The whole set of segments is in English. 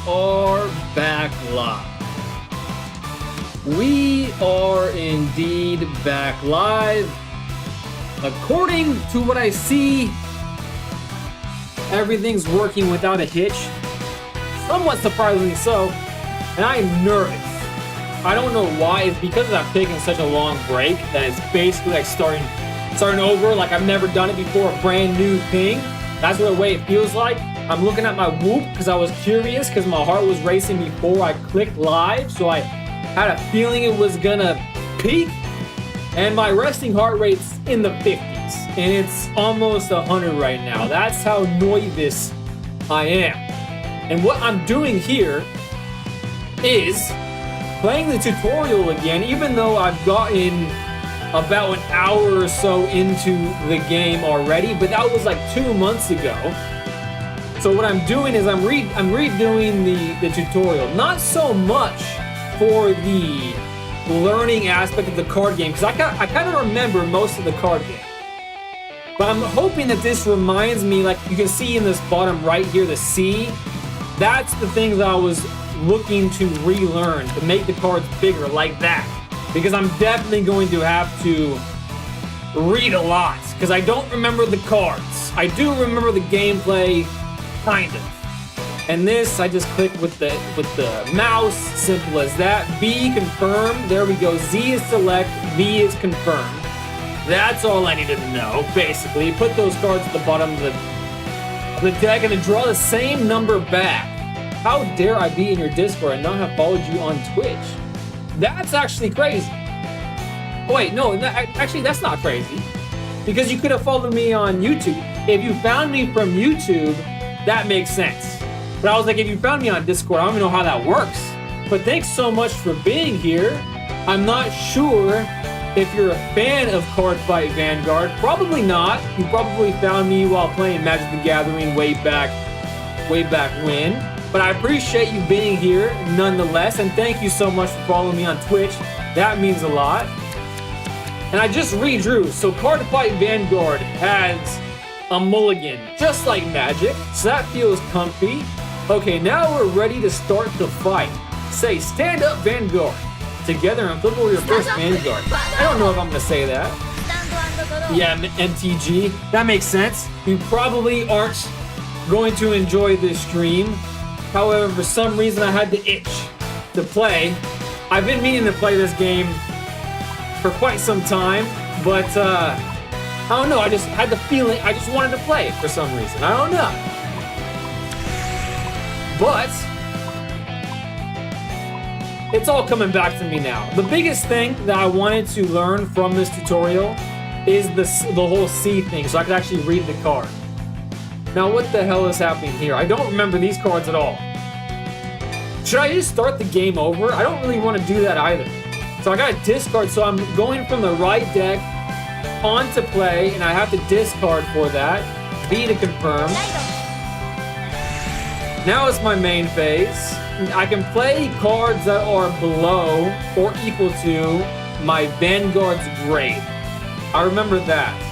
are back live. We are indeed back live. According to what I see, everything's working without a hitch. Somewhat surprisingly so. And I'm nervous. I don't know why. It's because I've taken such a long break that it's basically like starting over, like I've never done it before, a brand new thing. That's the way it feels like. I'm looking at my Whoop because I was curious because my heart was racing before I clicked live. So I had a feeling it was gonna peak. And my resting heart rate's in the 50s. And it's almost 100 right now. That's how nervous I am. And what I'm doing here is playing the tutorial again, even though I've gotten about an hour or so into the game already, but that was like 2 months ago. So what I'm doing is I'm redoing the tutorial. Not so much for the learning aspect of the card game, because I kind of remember most of the card game. But I'm hoping that this reminds me, like you can see in this bottom right here, the C. That's the things I was looking to relearn, to make the cards bigger like that. Because I'm definitely going to have to read a lot, because I don't remember the cards. I do remember the gameplay, kind of. And this, I just click with the mouse, simple as that. B, confirm, there we go. Z is select, V is confirm. That's all I needed to know, basically. Put those cards at the bottom of the deck and then draw the same number back. How dare I be in your Discord and not have followed you on Twitch? That's actually crazy. Oh, wait, no, actually, that's not crazy. Because you could have followed me on YouTube. If you found me from YouTube, that makes sense. But I was like, if you found me on Discord, I don't even know how that works. But thanks so much for being here. I'm not sure if you're a fan of Cardfight Vanguard. Probably not. You probably found me while playing Magic the Gathering way back when. But I appreciate you being here nonetheless, and thank you so much for following me on Twitch. That means a lot. And I just redrew, so Cardfight Vanguard has a mulligan, just like Magic, so that feels comfy. Okay, now we're ready to start the fight. Say, stand up Vanguard. Together and flip over your first Vanguard. I don't know if I'm gonna say that. Yeah, MTG, that makes sense. You probably aren't going to enjoy this stream. However, for some reason I had the itch to play. I've been meaning to play this game for quite some time, but I don't know, I just had the feeling, I just wanted to play it for some reason. I don't know. But it's all coming back to me now. The biggest thing that I wanted to learn from this tutorial is the whole C thing, so I could actually read the card. Now, what the hell is happening here? I don't remember these cards at all. Should I just start the game over? I don't really want to do that either. So I got to discard, so I'm going from the right deck onto play, and I have to discard for that. B to confirm. Now it's my main phase. I can play cards that are below or equal to my Vanguard's grade. I remember that.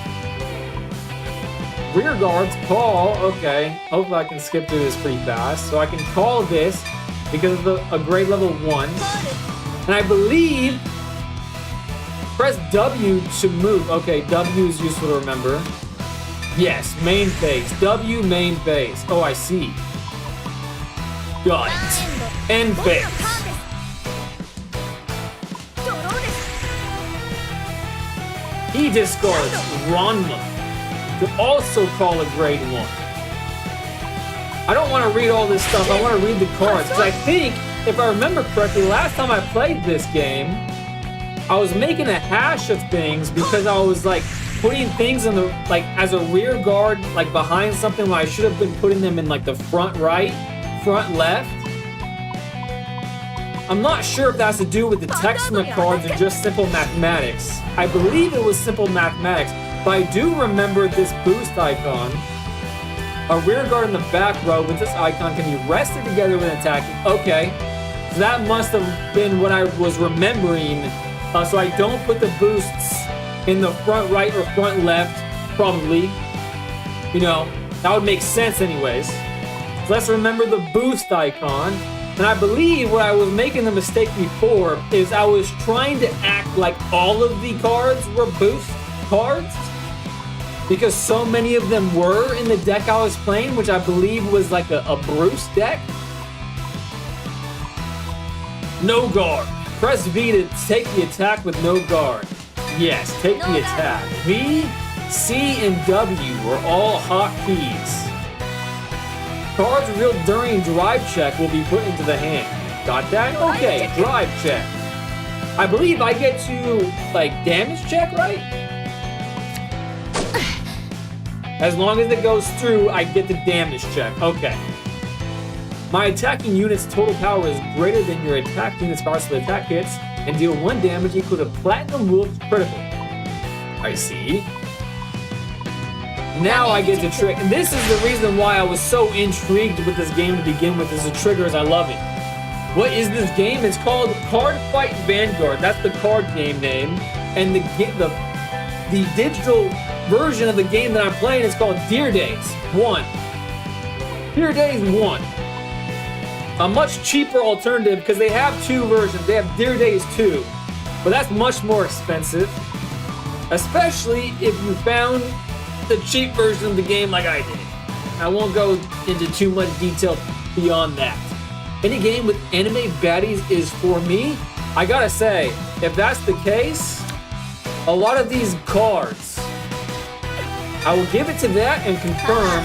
Rear guards, call, okay. Hopefully I can skip through this pretty fast. So I can call this because of a grade level 1. And I believe, press W to move. Okay, W is useful to remember. Yes, main phase. W, main phase. Oh, I see. Got it. End phase. He discards Ranma to also call a grade 1. I don't want to read all this stuff. I want to read the cards. Because I think, if I remember correctly, last time I played this game, I was making a hash of things because I was like putting things in the, like as a rear guard, like behind something when I should have been putting them in like the front right, front left. I'm not sure if that has to do with the text in the cards or just simple mathematics. I believe it was simple mathematics, but I do remember this boost icon. A rear guard in the back row with this icon can be rested together when attacking. Okay, so that must have been what I was remembering. So I don't put the boosts in the front right or front left, probably. You know, that would make sense anyways. So Let's remember the boost icon. And I believe what I was making the mistake before is I was trying to act like all of the cards were boost cards, because so many of them were in the deck I was playing, which I believe was like a Bruce deck. No guard. Press V to take the attack with no guard. Yes, take the attack. V, C, and W are all hotkeys. Cards revealed during drive check will be put into the hand. Got that? Okay, drive check. I believe I get to, like, damage check, right? As long as it goes through, I get the damage check. Okay. My attacking unit's total power is greater than your attack unit's regardless of attack hits, and deal 1 damage equal to Platinum Wolf's critical. I see. Now I get to trick, and this is the reason why I was so intrigued with this game to begin with, is the triggers. I love it. What is this game? It's called Cardfight Vanguard. That's the card game name, and the digital version of the game that I'm playing is called Dear Days 1. Dear Days 1. A much cheaper alternative, because they have 2 versions. They have Dear Days 2, but that's much more expensive, especially if you found the cheap version of the game like I did. I won't go into too much detail beyond that. Any game with anime baddies is for me. I gotta say, if that's the case, a lot of these cards, I will give it to that and confirm,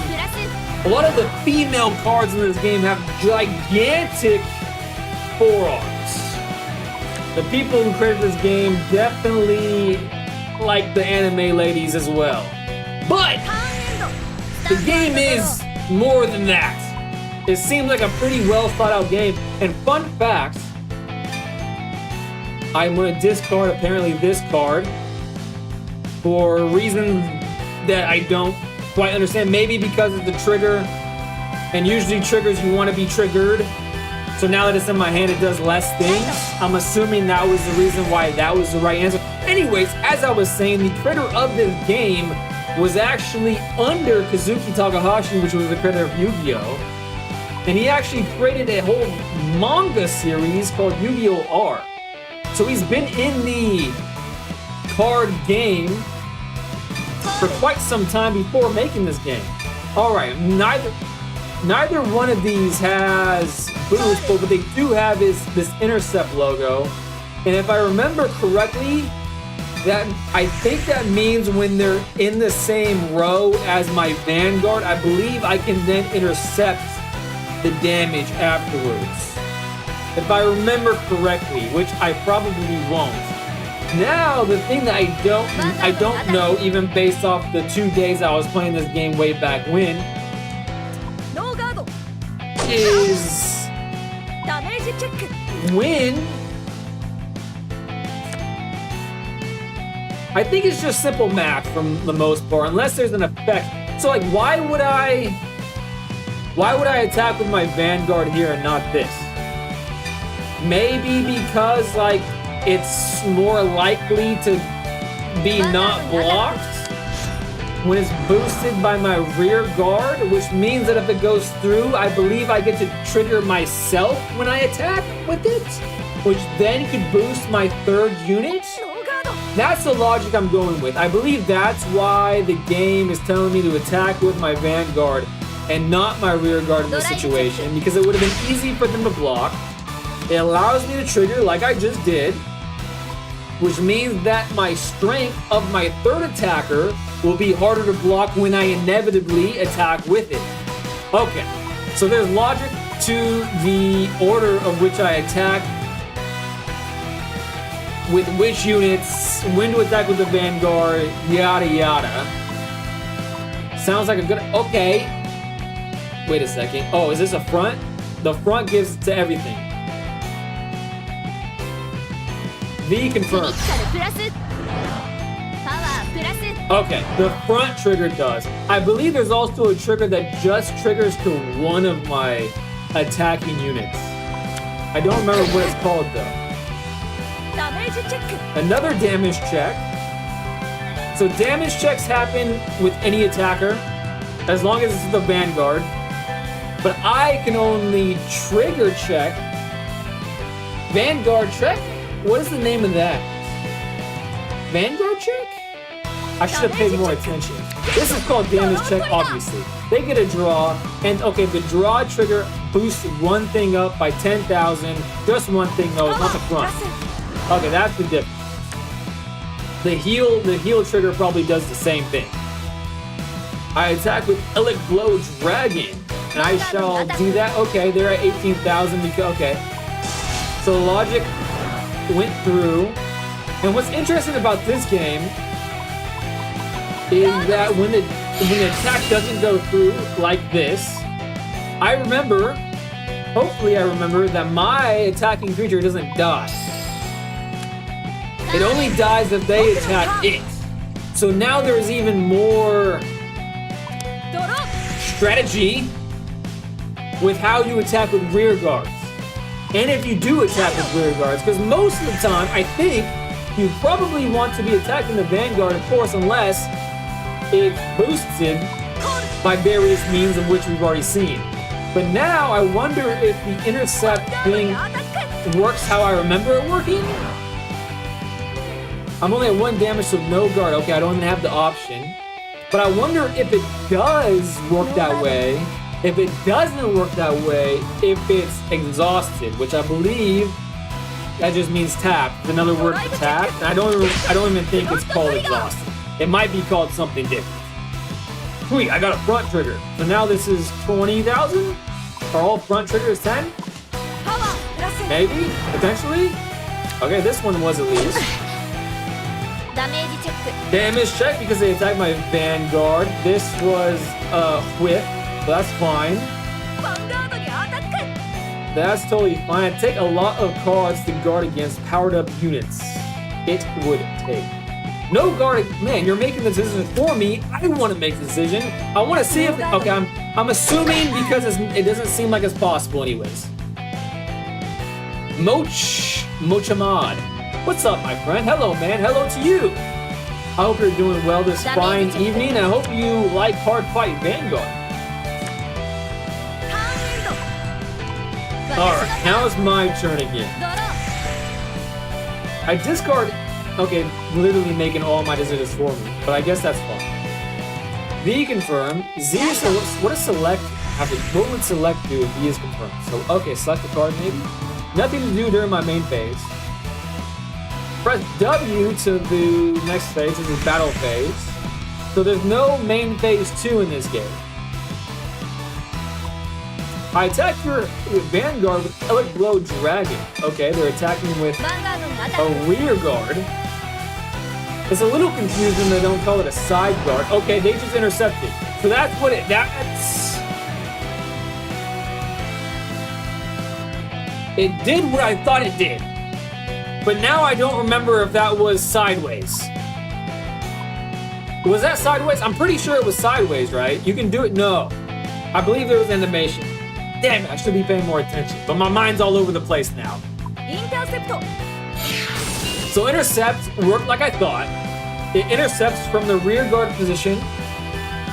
a lot of the female cards in this game have gigantic forearms. The people who created this game definitely like the anime ladies as well. But the game is more than that. It seems like a pretty well thought out game. And fun fact, I'm going to discard apparently this card for a reason that I don't quite understand. Maybe because of the trigger, and usually triggers you want to be triggered. So now that it's in my hand, it does less things. I'm assuming that was the reason why that was the right answer. Anyways, as I was saying, the creator of this game was actually under Kazuki Takahashi, which was the creator of Yu-Gi-Oh! And he actually created a whole manga series called Yu-Gi-Oh! R. So he's been in the card game for quite some time before making this game. Alright, neither one of these has boost, but what they do have is this intercept logo. And if I remember correctly, I think that means when they're in the same row as my Vanguard, I believe I can then intercept the damage afterwards. If I remember correctly, which I probably won't. Now, the thing that I don't know, even based off the 2 days I was playing this game way back when, is when I think it's just simple math from the most part, unless there's an effect. So like, why would I attack with my Vanguard here and not this? Maybe because like it's more likely to be not blocked when it's boosted by my rear guard, which means that if it goes through, I believe I get to trigger myself when I attack with it, which then could boost my 3rd unit. That's the logic I'm going with. I believe that's why the game is telling me to attack with my Vanguard and not my rear guard in this situation, because it would have been easy for them to block. It allows me to trigger like I just did, which means that my strength of my 3rd attacker will be harder to block when I inevitably attack with it. Okay, so there's logic to the order of which I attack with which units, when to attack with the Vanguard, yada yada. Sounds like a good, okay. Wait a second. Oh, is this a front? The front gives to everything. V confirmed. Okay, the front trigger does. I believe there's also a trigger that just triggers to one of my attacking units. I don't remember what it's called though. Another damage check. So damage checks happen with any attacker, as long as it's the Vanguard. but I can only trigger check. Vanguard check? What is the name of that? Vanguard check? I should have paid more attention. This is called damage check, obviously. They get a draw, and okay, the draw trigger boosts one thing up by 10,000. Just one thing though, not the front. Okay, that's the difference. The heal trigger probably does the same thing. I attack with Illic Blow Dragon, and I shall do that. Okay, they're at 18,000 because, okay. So logic went through. And what's interesting about this game is that when the attack doesn't go through like this, I remember, hopefully I remember, that my attacking creature doesn't die. It only dies if they attack it. So now there's even more strategy with how you attack with rear guards. And if you do attack with rear guards, because most of the time, I think, you probably want to be attacking the Vanguard, of course, unless it's boosted by various means of which we've already seen. But now I wonder if the intercept thing works how I remember it working. I'm only at 1 damage, so no guard. Okay, I don't even have the option. But I wonder if it does work that way. If it doesn't work that way, if it's exhausted, which I believe that just means tap. It's another word for tap. And I don't even think it's called exhausted. It might be called something different. Sweet, I got a front trigger. So now this is 20,000? Are all front triggers 10? Maybe? Potentially? Okay, this one was at least. Damage check because they attacked my Vanguard. This was whip, so that's fine. That's totally fine. I take a lot of cards to guard against powered up units. It would take. No guard. Man, you're making the decision for me. I want to make the decision. I want to see if. Okay, I'm assuming because it doesn't seem like it's possible, anyways. Mochamad. What's up, my friend? Hello, man. Hello to you. I hope you're doing well this fine evening, and I hope you like Cardfight Vanguard. Alright, now it's my turn again. I discard... Okay, literally making all my decisions for me, but I guess that's fine. V confirmed. Z is... What does select... What would select do if V is confirmed? So, okay, select a card maybe? Nothing to do during my main phase. Press W to the next phase. This is battle phase. So there's no main phase 2 in this game. I attack your Vanguard with Illic Blow Dragon. Okay, they're attacking with a rear guard. It's a little confusing they don't call it a side guard. Okay, they just intercepted. So that's what it did what I thought it did. But now I don't remember if that was sideways. Was that sideways? I'm pretty sure it was sideways, right? You can do it. No. I believe there was animation. Damn it, I should be paying more attention. But my mind's all over the place now. So intercept worked like I thought. It intercepts from the rear guard position.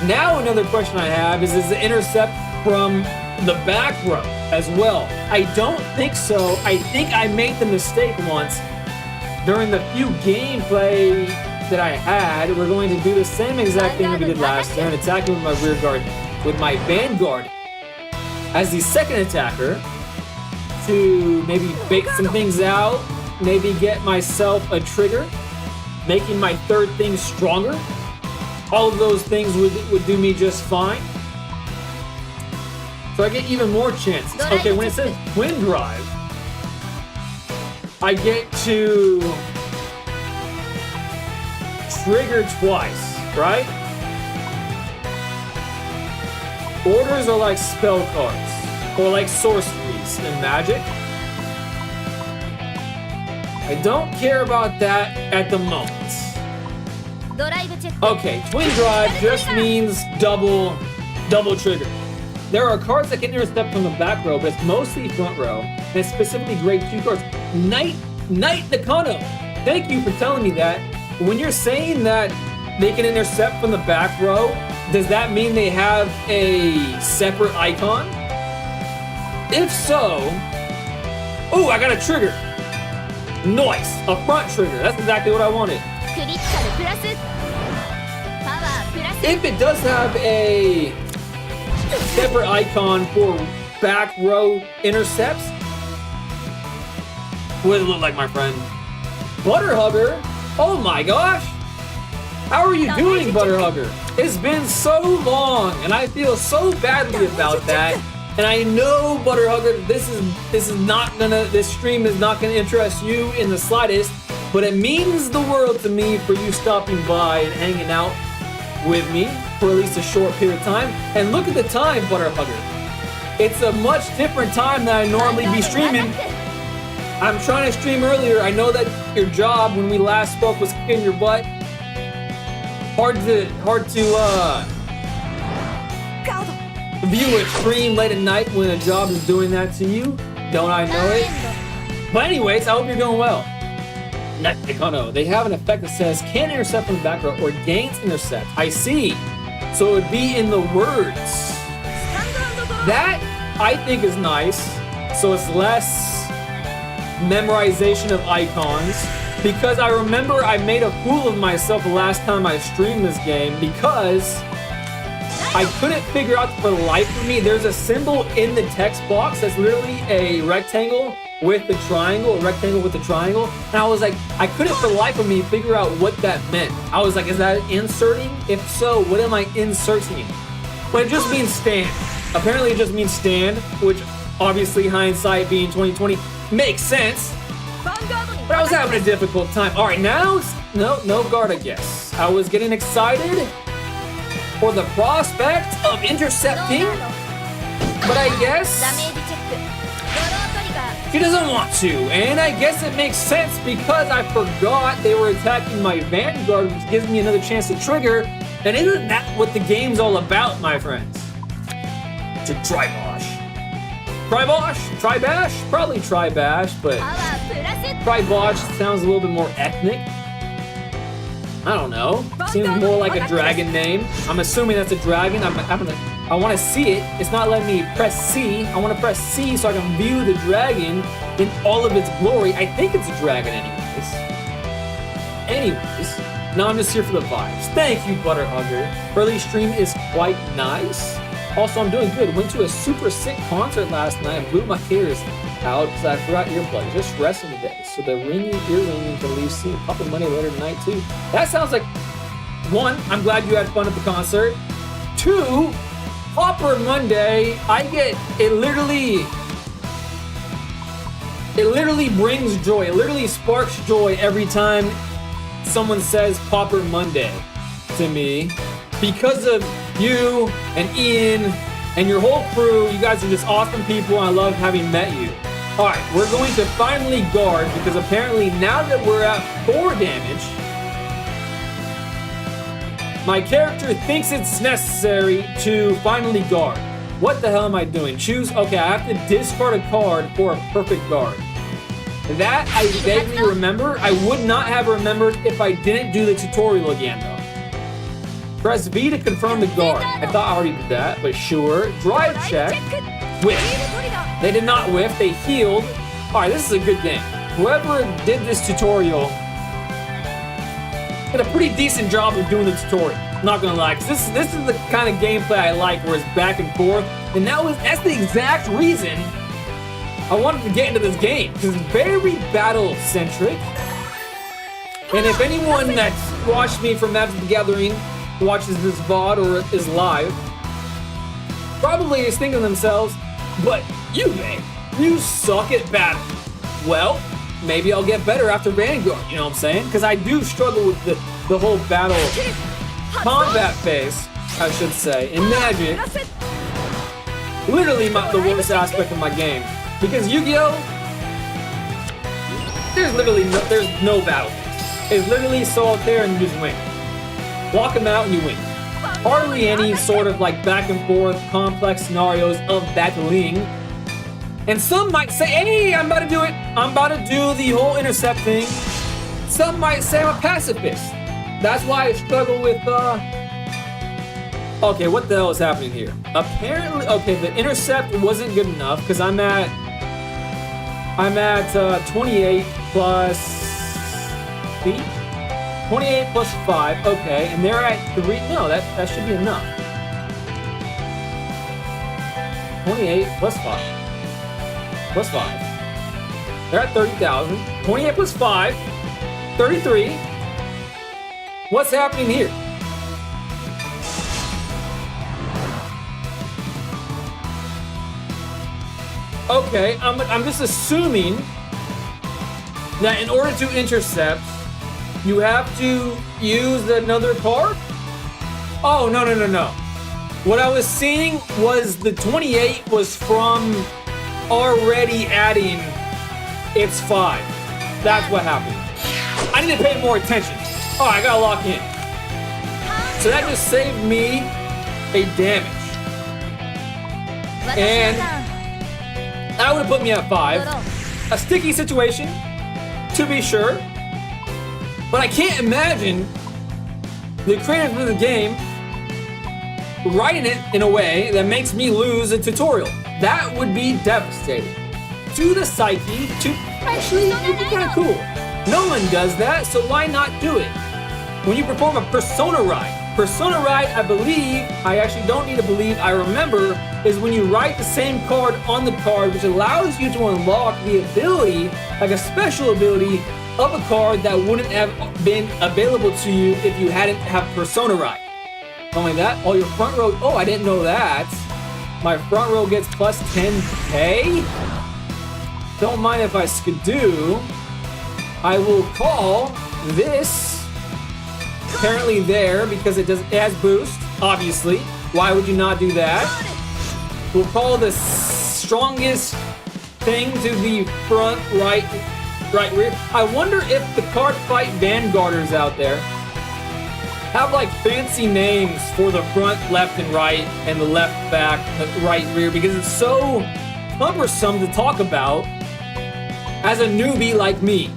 Now another question I have is it intercept from the back row as well? I don't think so. I think I made the mistake once during the few gameplay that I had. We're going to do the same exact thing that we did last year and attacking with my rear guard, with my Vanguard as the second attacker to maybe bait some things out, maybe get myself a trigger, making my third thing stronger. All of those things would do me just fine. So I get even more chances. Okay, when it says Wind Drive, I get to trigger twice, right? Orders are like spell cards, or like sorceries in Magic. I don't care about that at the moment. Okay, Twin Drive just means double trigger. There are cards that can intercept from the back row, but it's mostly front row, and it's specifically grade 2 cards. Knight Nakano. Thank you for telling me that. When you're saying that they can intercept from the back row, does that mean they have a separate icon? If so, oh, I got a trigger. Nice, a front trigger. That's exactly what I wanted. If it does have a separate icon for back row intercepts, what does it look like, my friend? Butterhugger? Oh my gosh! How are you doing, Butterhugger? It's been so long, and I feel so badly about that. And I know, Butterhugger, this stream is not gonna interest you in the slightest, but it means the world to me for you stopping by and hanging out with me for at least a short period of time. And look at the time, Butterhugger. It's a much different time than I normally be streaming. I'm trying to stream earlier. I know that your job when we last spoke was kicking your butt. Hard to view a stream late at night when a job is doing that to you. Don't I know it? But anyways, I hope you're doing well. Econo, they have an effect that says can intercept from the back row or gains intercept. I see. So it would be in the words. That I think is nice. So it's less memorization of icons, because I remember I made a fool of myself the last time I streamed this game because I couldn't figure out for the life of me. There's a symbol in the text box that's literally a rectangle with the triangle, a rectangle with the triangle, and I was like, I couldn't for the life of me figure out what that meant. I was like, is that inserting? If so, what am I inserting? But it just means stand. Apparently it just means stand, which obviously hindsight being 2020 makes sense. But I was having a difficult time. All right, now, no guard, I guess. I was getting excited for the prospect of intercepting, but I guess she doesn't want to, and I guess it makes sense because I forgot they were attacking my Vanguard, which gives me another chance to trigger, and isn't that what the game's all about, my friends? To Tribosh. Tribosh? Tribash? Probably Tribash, but Tribosh sounds a little bit more ethnic. I don't know. Seems more like a dragon name. I'm assuming that's a dragon. I want to see it. It's not letting me press C. I want to press C so I can view the dragon in all of its glory. I think it's a dragon anyways. Now I'm just here for the vibes. Thank you, Butterhugger. Early stream is quite nice. Also, I'm doing good. Went to a super sick concert last night and blew my ears out because I forgot earplugs. Just resting today. So the ringing, ear ringing can leave soon. Pop up money later tonight too. That sounds like, one, I'm glad you had fun at the concert. Two, Popper Monday, I get, it literally brings joy. It literally sparks joy every time someone says Popper Monday to me because of you and Ian and your whole crew. You guys are just awesome people. I love having met you. All right, we're going to finally guard because apparently now that we're at 4 damage, my character thinks it's necessary to finally guard. What the hell am I doing? Choose, okay, I have to discard a card for a perfect guard. That I vaguely remember. I would not have remembered if I didn't do the tutorial again though. Press V to confirm the guard. I thought I already did that, but sure. Drive check. Whiff. They did not whiff, they healed. All right, this is a good game. Whoever did this tutorial did a pretty decent job of doing the tutorial. Not gonna lie, because this is the kind of gameplay I like, where it's back and forth, and that's the exact reason I wanted to get into this game, because it's very battle-centric. And if anyone that's watched me from Magic the Gathering watches this VOD or is live, probably is thinking to themselves, but you, man, you suck at battle. Well, maybe I'll get better after Vanguard, you know what I'm saying? Because I do struggle with the whole battle combat phase, I should say, in Magic. Literally the worst aspect of my game. Because Yu-Gi-Oh! There's no battle phase. It's literally solitaire and you just win. Walk them out and you win. Hardly any sort of like back and forth complex scenarios of battling. And some might say, hey, I'm about to do it. I'm about to do the whole intercept thing. Some might say I'm a pacifist. That's why I struggle with Okay, what the hell is happening here? Apparently, okay, the intercept wasn't good enough because I'm at 28 plus feet. 28 plus 5, okay, and they're at 3. No, that should be enough. 28 plus 5. Plus 5. They're at 30,000. 28 plus 5. 33. What's happening here? Okay, I'm just assuming that in order to intercept, you have to use another card? Oh, no. What I was seeing was the 28 was from already adding its 5. That's what happened. I need to pay more attention. Oh, I gotta lock in. So that just saved me a damage. And that would have put me at 5. A sticky situation, to be sure. But I can't imagine the creators of the game writing it in a way that makes me lose a tutorial. That would be devastating. To the psyche, actually, it would be kind of cool. No one does that, so why not do it? When you perform a Persona ride, I believe, I actually don't need to believe, I remember, is when you write the same card on the card, which allows you to unlock the ability, like a special ability, of a card that wouldn't have been available to you if you hadn't have Persona ride. Not only that, all your front row, oh, I didn't know that. My front row gets plus 10k. Don't mind if I skidoo. I will call this apparently there because it has boost, obviously. Why would you not do that? We'll call the strongest thing to the front right rear. I wonder if the Cardfight Vanguarders out there have like fancy names for the front, left, and right, and the left, back, the right, rear, because it's so cumbersome to talk about as a newbie like me.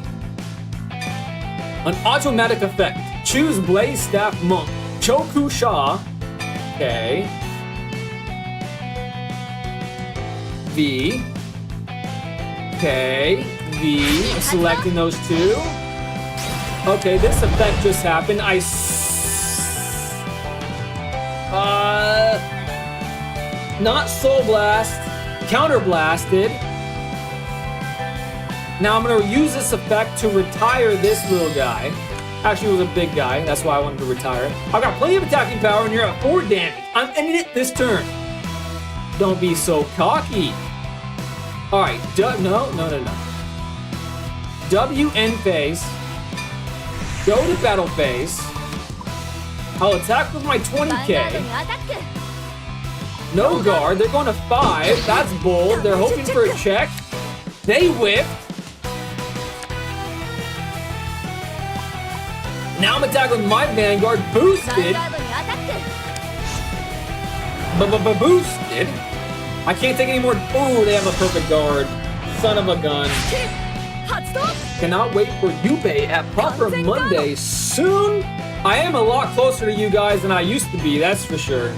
An automatic effect. Choose Blaze Staff Monk. Choku Sha. Okay. V. Okay. V. I'm selecting those two. Okay, this effect just happened. Not Soul Blast. Counter Blasted. Now I'm gonna use this effect to retire this little guy. Actually, it was a big guy. That's why I wanted to retire. I've got plenty of attacking power, and you're at 4 damage. I'm ending it this turn. Don't be so cocky. All right. No. W end phase. Go to battle phase. I'll attack with my 20k. No guard. They're going to 5. That's bold. They're hoping for a check. They whiffed. Now I'm attacking with my Vanguard. Boosted. Boosted. I can't take any more. Oh, they have a perfect guard. Son of a gun. Cannot wait for Yuppie at Proper Monday soon. I am a lot closer to you guys than I used to be, that's for sure.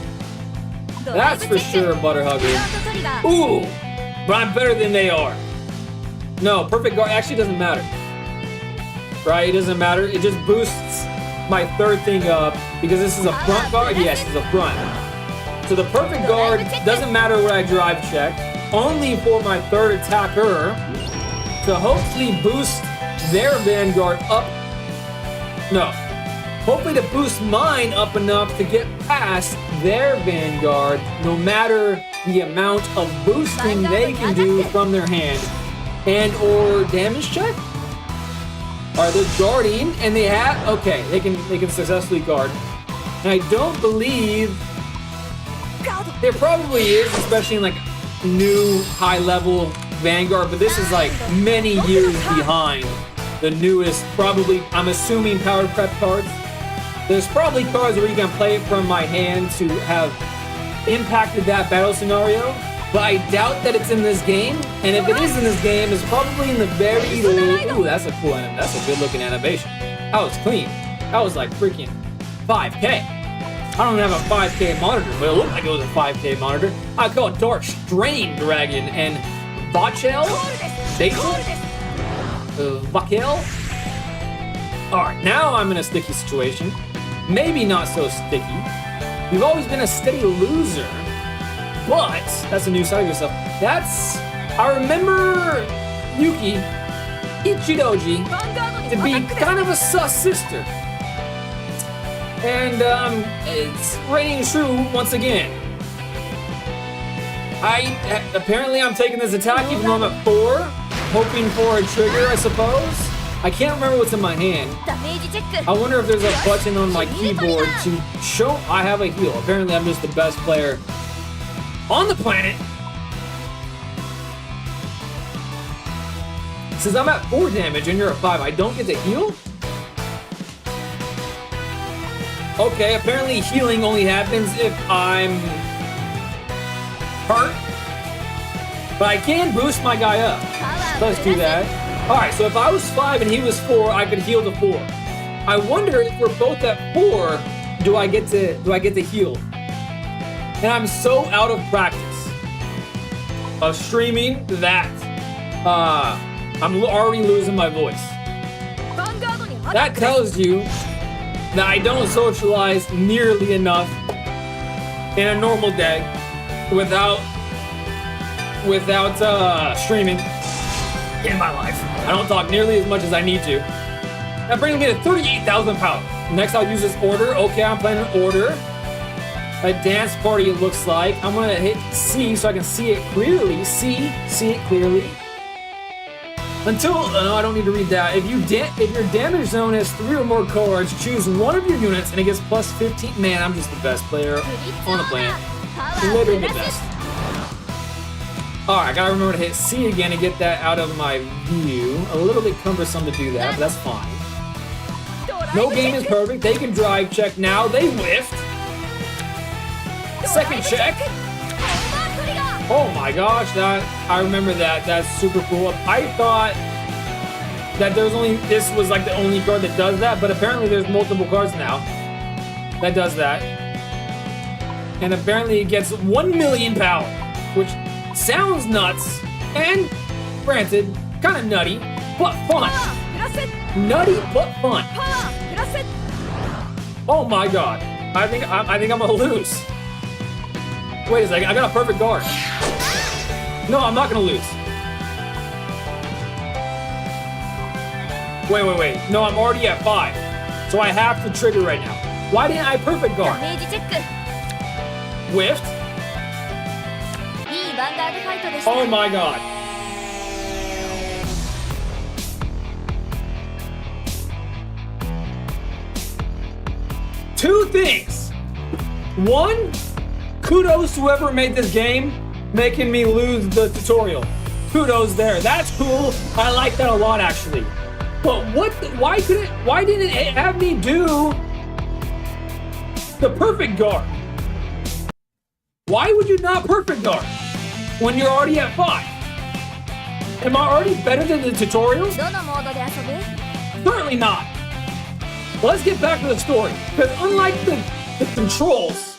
That's for sure, Butterhugger. Ooh, but I'm better than they are. No, perfect guard actually doesn't matter. Right, it doesn't matter. It just boosts my third thing up because this is a front guard. Yes, it's a front. So the perfect guard doesn't matter what I drive check. Only for my third attacker to hopefully boost their Vanguard up. No. Hopefully to boost mine up enough to get past their Vanguard, no matter the amount of boosting they can do from their hand. And or damage check? Alright, they're guarding, and they have, okay, they can successfully guard. And I don't believe, there probably is, especially in like new high-level Vanguard, but this is like many years behind the newest, probably, I'm assuming, power prep cards. There's probably cards where you can play it from my hand to have impacted that battle scenario, but I doubt that it's in this game, and if it is in this game, it's probably in the very low. Ooh, that's a cool animation. That's a good looking animation. That was clean. That was like freaking 5K. I don't have a 5K monitor, but it looked like it was a 5K monitor. I call Dark Strain Dragon and Vachel? Vakel? Alright, now I'm in a sticky situation. Maybe not so sticky. You've always been a steady loser. But, that's a new side of yourself. I remember Yuki Ichidoji to be kind of a sus sister. And it's raining true once again. Apparently I'm taking this attack even though I'm at 4, hoping for a trigger, I suppose. I can't remember what's in my hand. I wonder if there's a button on my keyboard to show I have a heal. Apparently I'm just the best player on the planet. Since I'm at 4 damage and you're at 5, I don't get to heal? Okay, apparently healing only happens if I'm hurt. But I can boost my guy up. Let's do that. Alright, so if I was 5 and he was 4, I could heal to 4. I wonder if we're both at 4, do I get to heal? And I'm so out of practice of streaming that I'm already losing my voice. That tells you that I don't socialize nearly enough in a normal day without streaming in my life. I don't talk nearly as much as I need to. That brings me to 38,000 power. Next, I'll use this order. Okay, I'm playing an order. A dance party, it looks like. I'm gonna hit C so I can see it clearly. See it clearly. Until, no, I don't need to read that. If your damage zone has 3 or more cards, choose one of your units and it gets plus 15. Man, I'm just the best player on the planet. Literally the best. Alright, I gotta remember to hit C again to get that out of my view. A little bit cumbersome to do that, but that's fine. No game is perfect. They can drive check now. They whiffed. Second check. Oh my gosh, I remember that. That's super cool. I thought that this was like the only card that does that, but apparently there's multiple cards now that does that. And apparently it gets 1 million power, which sounds nuts and granted, kind of nutty, but fun. Nutty but fun. Oh my god. I think I'm gonna lose. Wait a second, I got a perfect guard. No, I'm not gonna lose. Wait. No, I'm already at 5. So I have to trigger right now. Why didn't I perfect guard? Whiffed. Oh my god. Two things. One, kudos to whoever made this game, making me lose the tutorial. Kudos there. That's cool. I like that a lot, actually. But why didn't it have me do the perfect guard? Why would you not perfect guard when you're already at 5? Am I already better than the tutorial? Certainly not. Let's get back to the story, because unlike the controls,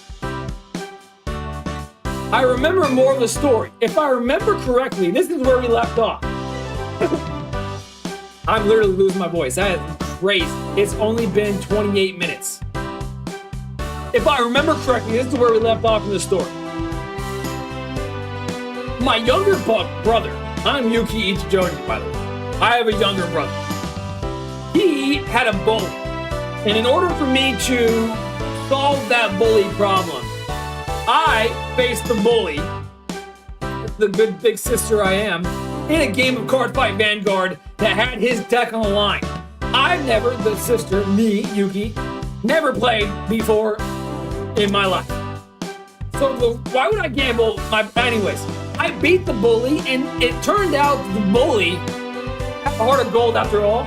I remember more of the story. If I remember correctly, this is where we left off. I'm literally losing my voice. That is crazy. It's only been 28 minutes. If I remember correctly, this is where we left off in the story. My younger brother, I'm Yuki Ichijoji, by the way. I have a younger brother. He had a bully. And in order for me to solve that bully problem, I faced the bully, the good big sister I am, in a game of Cardfight Vanguard that had his deck on the line. I've never, the sister, me, Yuki, never played before in my life. So why would I gamble? Anyways, I beat the bully, and it turned out the bully had a heart of gold after all.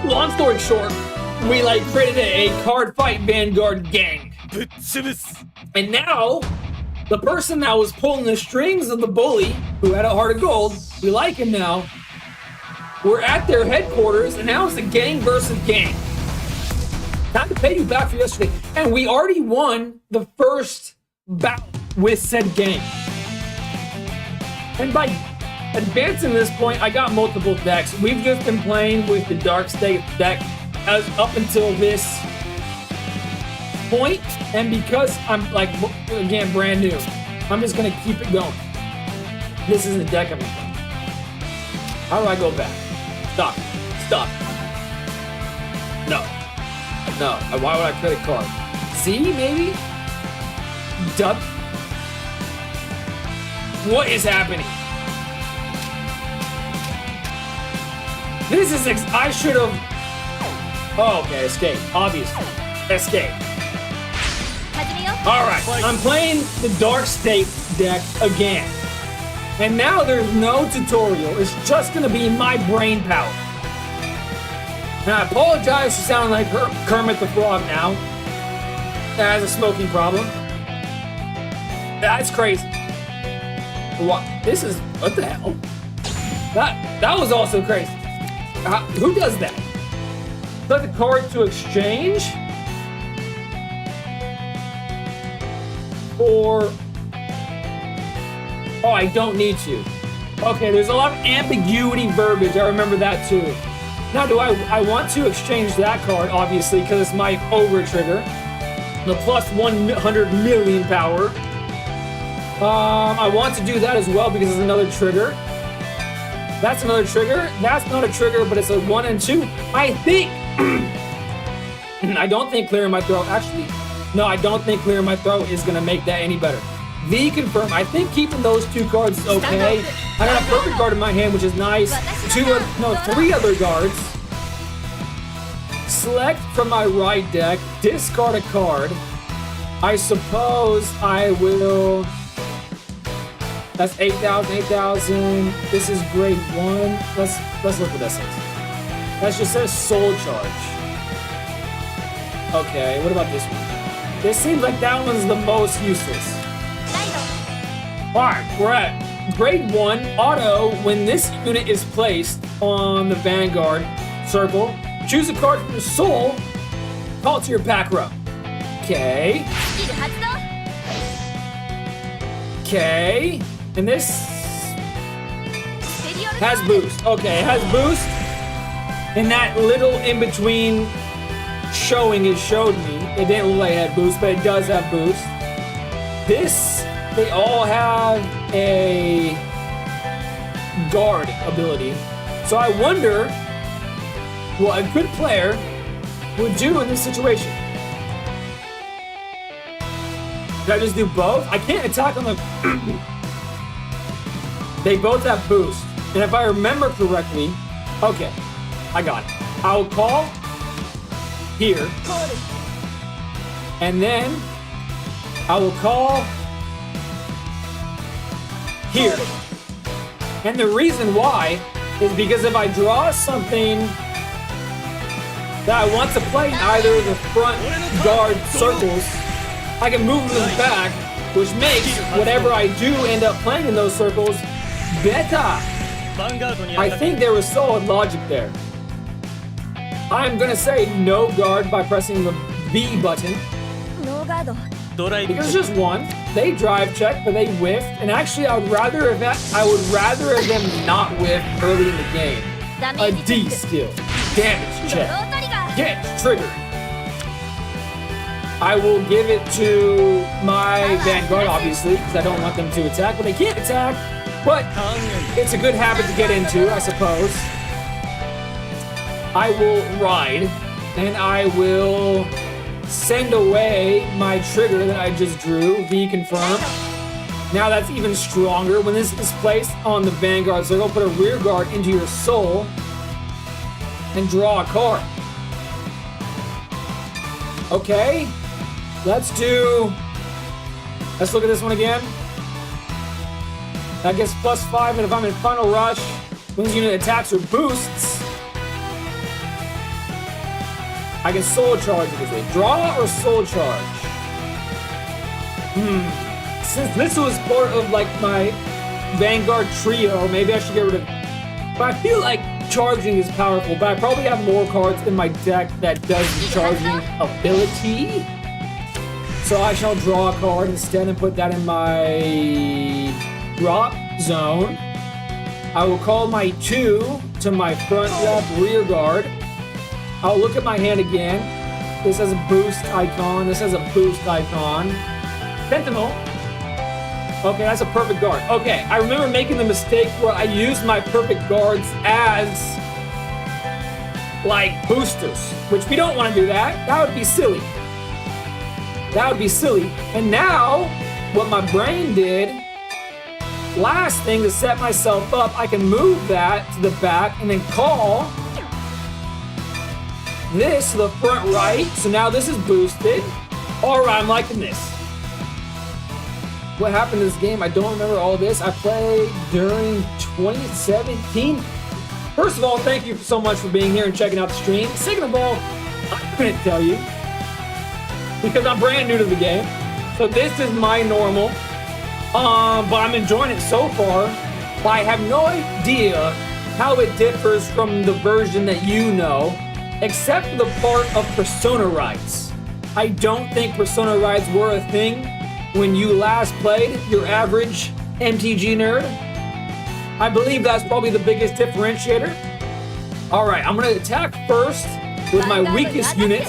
Long story short, we created a Cardfight Vanguard gang. And now, the person that was pulling the strings of the bully, who had a heart of gold, we like him now, We're at their headquarters, and now it's the gang versus gang. Time to pay you back for yesterday. And we already won the first battle with said gang. And by advancing this point, I got multiple decks. We've just been playing with the Dark State deck as up until this point. And because I'm, like, again, brand new, I'm just going to keep it going. This is the deck I'm playing. How do I go back? Stop. Stop. No. No. Why would I credit card? C, maybe? Dub. What is happening? This is I should have. Oh, okay, escape. Obviously. Escape. Alright, I'm playing the Dark State deck again. And now there's no tutorial. It's just gonna be my brain power. And I apologize for sounding like Kermit the Frog now. That has a smoking problem. That's crazy. What? This is, what the hell? That was also crazy. Who does that? Select the card to exchange? Or, oh, I don't need to. Okay, there's a lot of ambiguity verbiage. I remember that too. Now, do I want to exchange that card, obviously, because it's my over trigger. The plus 100 million power. I want to do that as well because it's another trigger. That's another trigger. That's not a trigger, but it's a 1 and 2. I think. I don't think clearing my throat. Actually, no, I don't think clearing my throat is going to make that any better. V confirm. I think keeping those 2 cards is okay. I got a perfect guard in my hand, which is nice. 3 other guards. Select from my right deck. Discard a card. I suppose I will. That's 8,000, 8,000. This is grade 1. Let's look what this is. That just says Soul Charge. Okay, what about this one? This seems like that one's the most useless. Alright, we're at grade 1. Auto, when this unit is placed on the Vanguard circle, choose a card from your soul, call it to your back row. Okay. Okay. And this has boost. Okay, it has boost. And that little in-between showing it showed me. It didn't look like it had boost, but it does have boost. This, they all have a guard ability. So I wonder what a good player would do in this situation. Did I just do both? I can't attack on the... They both have boost. And if I remember correctly... Okay, I got it. I'll call here. And then I will call here. And the reason why is because if I draw something that I want to play in either of the front guard circles, I can move them back, which makes whatever I do end up playing in those circles better. I think there was solid logic there. I'm gonna say no guard by pressing the B button. Because it's just one. They drive check, but they whiffed. And actually, I would rather have them not whiff early in the game. A D skill. Damage check. Get triggered. I will give it to my Vanguard, obviously, because I don't want them to attack. But they can't attack. But it's a good habit to get into, I suppose. I will ride, and I will send away my trigger that I just drew, V confirm. Now that's even stronger. When this is placed on the Vanguard circle, put a rear guard into your soul and draw a card. Okay, let's look at this one again. That gets +5, and if I'm in Final Rush, when this unit attacks or boosts, I can Soul Charge it. Is it draw or Soul Charge? Since this was part of like my Vanguard trio, maybe I should get rid of... But I feel like Recharging is powerful, but I probably have more cards in my deck that does recharging ability. So I shall draw a card instead and put that in my drop zone. I will call my 2 to my front left rear guard. I'll look at my hand again. This has a boost icon. This has a boost icon. Sentinel. Okay, that's a perfect guard. Okay, I remember making the mistake where I used my perfect guards as like boosters, which we don't want to do that. That would be silly. That would be silly. And now, what my brain did, last thing to set myself up, I can move that to the back and then call this to the front right. So now this is boosted. All right, I'm liking this. What happened in this game? I don't remember all this. I played during 2017. First of all, thank you so much for being here and checking out the stream. Second of all, I couldn't tell you because I'm brand new to the game. So this is my normal. But I'm enjoying it so far. But I have no idea how it differs from the version that you know, except for the part of Persona rides. I don't think Persona rides were a thing when you last played, your average MTG nerd. I believe that's probably the biggest differentiator. All right, I'm gonna attack first with my weakest unit.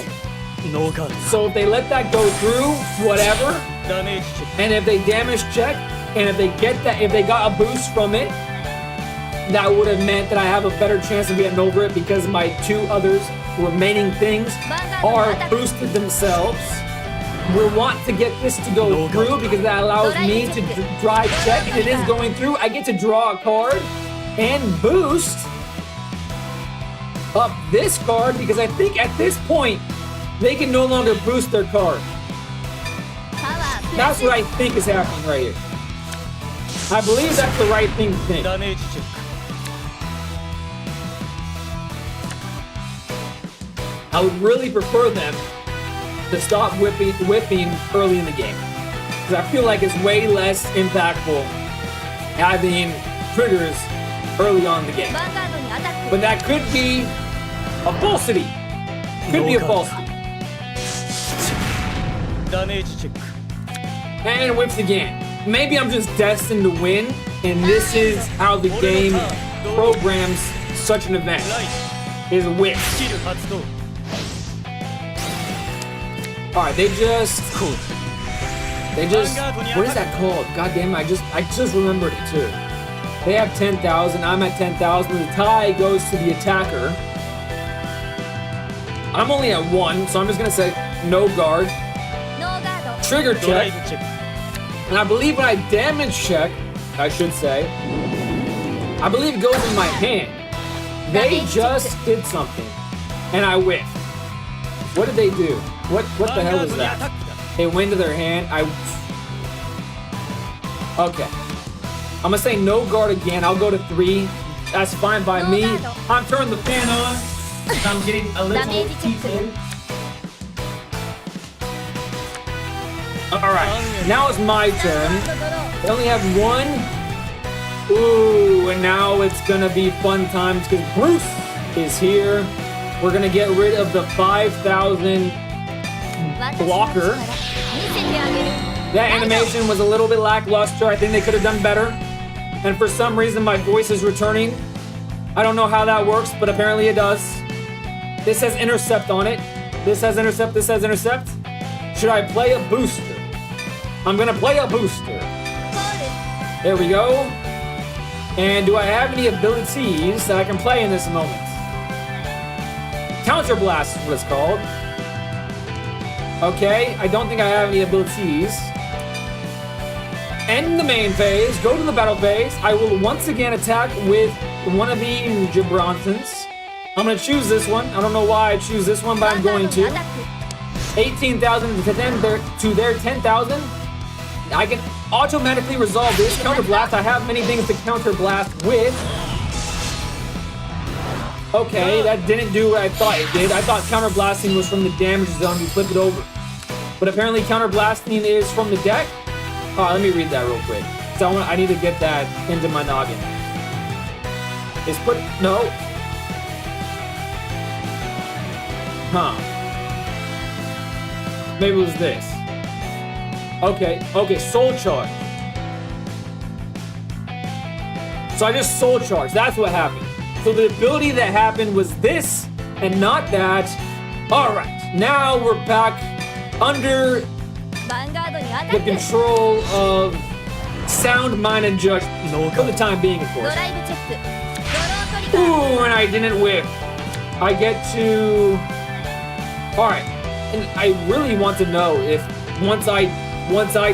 So if they let that go through, whatever. And if they damage check, and if they get that, if they got a boost from it, that would have meant that I have a better chance of getting over it because my 2 others remaining things are boosted themselves. We want to get this to go through because that allows me to drive check, and it is going through. I get to draw a card and boost up this card because I think at this point they can no longer boost their card. That's what I think is happening right here. I believe that's the right thing to think. I would really prefer them to stop whipping early in the game. Because I feel like it's way less impactful having triggers early on in the game. But that could be a falsity. Could be a falsity. And whips again. Maybe I'm just destined to win, and this is how the game programs such an event. Is whip. Alright, they just, what is that called? God damn it, I just remembered it too. They have 10,000, I'm at 10,000, the tie goes to the attacker. I'm only at 1, so I'm just gonna say no guard. Trigger check. And I believe when I damage check, I should say, I believe it goes in my hand. They just did something, and I whiffed. What did they do? What the hell is that? It went to their hand. Okay. I'm gonna say no guard again. I'll go to 3. That's fine by me. I'm turning the fan on. I'm getting a little heated. Alright, now it's my turn. They only have 1. Ooh, and now it's gonna be fun times because Bruce is here. We're gonna get rid of the 5,000 blocker. That animation was a little bit lackluster. I think they could have done better. And for some reason, my voice is returning. I don't know how that works, but apparently it does. This has intercept on it. This has intercept, this has intercept. Should I play a booster? I'm gonna play a booster. There we go. And do I have any abilities that I can play in this moment? Counter Blast is what it's called. Okay, I don't think I have any abilities. End the main phase, go to the battle phase. I will once again attack with one of the Gibronsons. I'm gonna choose this one. I don't know why I choose this one, but I'm going to. 18,000 to their 10,000. I can automatically resolve this. Counter Blast, I have many things to counter blast with. Okay, that didn't do what I thought it did. I thought counter blasting was from the damage zone, you flip it over. But apparently counter blasting is from the deck. Let me read that real quick. So I need to get that into my noggin. Huh. Maybe it was this. Okay, soul charge. So I just soul charge. That's what happened. So the ability that happened was this and not that. Alright, now we're back under the control of sound, mind, and judgment. For the time being, of course. Ooh, and I didn't whip. I get to... Alright, and I really want to know if once I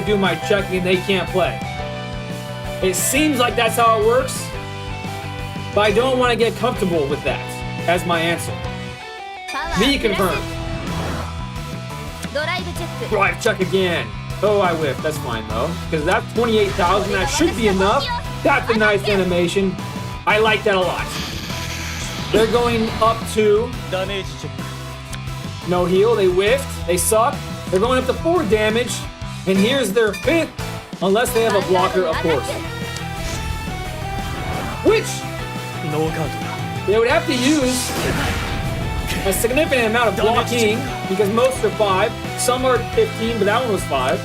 do my checking, they can't play. It seems like that's how it works, but I don't want to get comfortable with that as my answer. Be confirmed. Drive check again. Oh, I whiffed. That's fine though, because that's 28,000. That should be enough. That's a nice animation. I like that a lot. They're going up to no heal. They whiffed. They suck. They're going up to 4 damage, and here's their 5th, unless they have a blocker, of course. Which they would have to use a significant amount of blocking because most are 5. Some are 15, but that one was 5.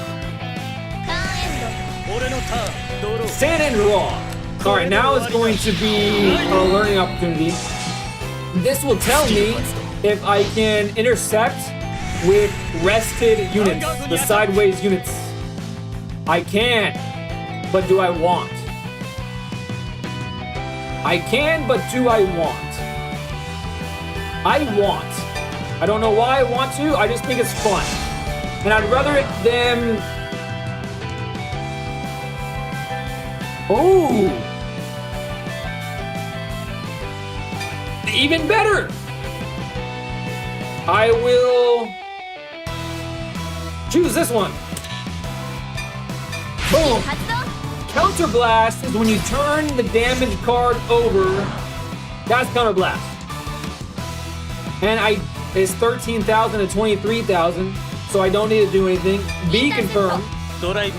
Stand and draw. Alright, now it's going to be a learning opportunity. This will tell me if I can intercept with rested units, the sideways units. I can, but do I want? I can, but do I want? I want. I don't know why I want to, I just think it's fun. And I'd rather them... Oh! Even better! I will choose this one. Boom! Counter Blast is when you turn the damage card over. That's Counter Blast. And it's 13,000 to 23,000, so I don't need to do anything. Be confirmed. Drive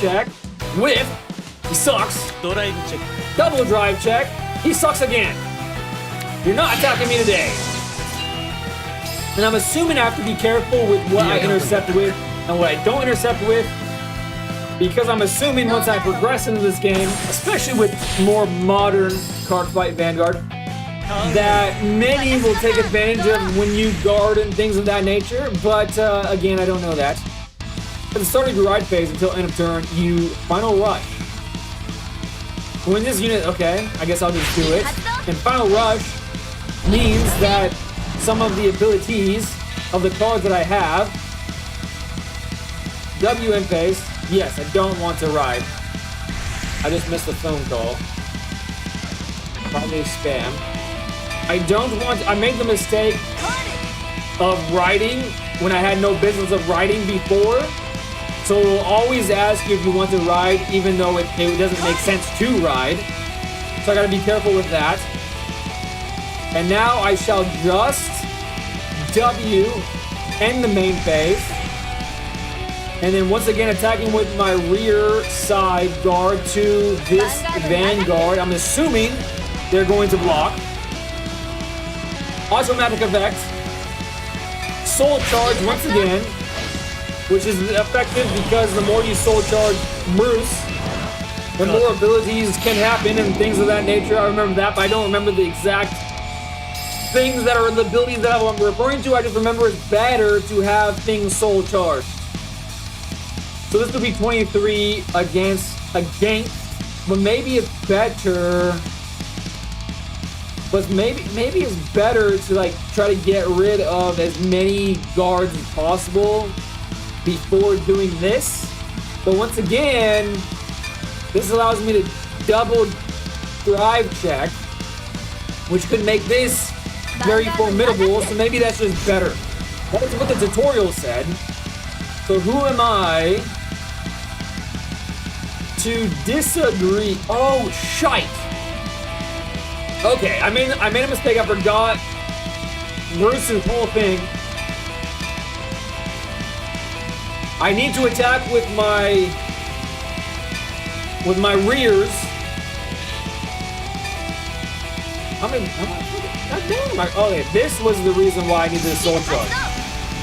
check. Whiff. He sucks. Double drive check. He sucks again. You're not attacking me today. And I'm assuming I have to be careful with what I intercept with and what I don't intercept with, because I'm assuming once I progress into this game, especially with more modern Cardfight Vanguard, that many will take advantage of when you guard and things of that nature, but again, I don't know that. At the start of your ride phase until end of turn, you Final Rush. When this unit, okay, I guess I'll just do it. And Final Rush means that some of the abilities of the cards that I have, W in phase, yes, I don't want to ride. I just missed a phone call. Probably spam. I don't want, I made the mistake of riding when I had no business of riding before. So it will always ask you if you want to ride, even though it doesn't make sense to ride. So I gotta be careful with that. And now I shall just W end the main phase. And then once again attacking with my rear side guard to this Vanguard. I'm assuming they're going to block. Automatic effect. Soul charge once again, which is effective because the more you soul charge Bruce, the more abilities can happen and things of that nature. I remember that, but I don't remember the exact things that are the abilities that I'm referring to. I just remember it's better to have things soul charged. So this would be 23 against, but maybe it's better. But maybe it's better to like try to get rid of as many guards as possible before doing this. But once again, this allows me to double drive check, which could make this very formidable. So maybe that's just better. That's what the tutorial said. So who am I to disagree? Oh, shite. Okay, I made a mistake. I forgot Bruce's whole thing. I need to attack with my rears. How many? God damn. Okay, this was the reason why I needed a soul charge.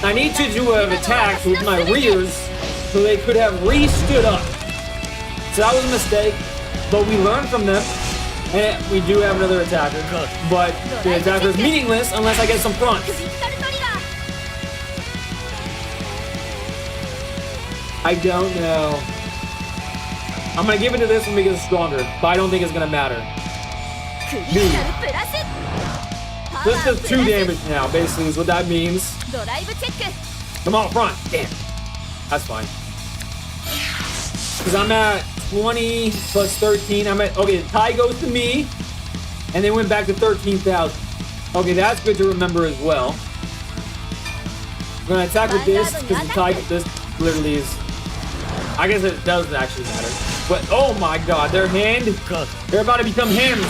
I need to do an attack with my rears so they could have re-stood up. So that was a mistake, but we learned from them. And we do have another attacker, but the attacker is meaningless unless I get some fronts. I don't know. I'm gonna give it to this one because it's stronger, but I don't think it's gonna matter. This does 2 damage now, basically, is what that means. Come on, front. Damn. That's fine. Because I'm at 20 plus 13. I'm at, okay, the tie goes to me, and then went back to 13,000. Okay, that's good to remember as well. I'm gonna attack with this, because the tie, this literally is, I guess it doesn't actually matter. But, oh my god, their hand, they're about to become hymns.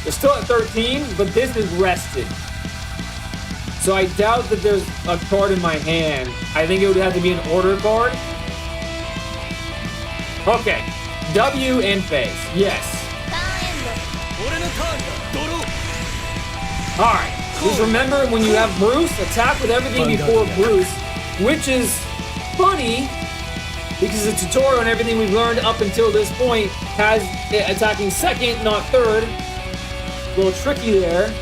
They're still at 13, but this is rested. So I doubt that there's a card in my hand. I think it would have to be an order card. Okay, W and face, yes. Alright, just remember when you have Bruce, attack with everything before Bruce, which is funny because the tutorial and everything we've learned up until this point has it attacking second, not third. A little tricky there.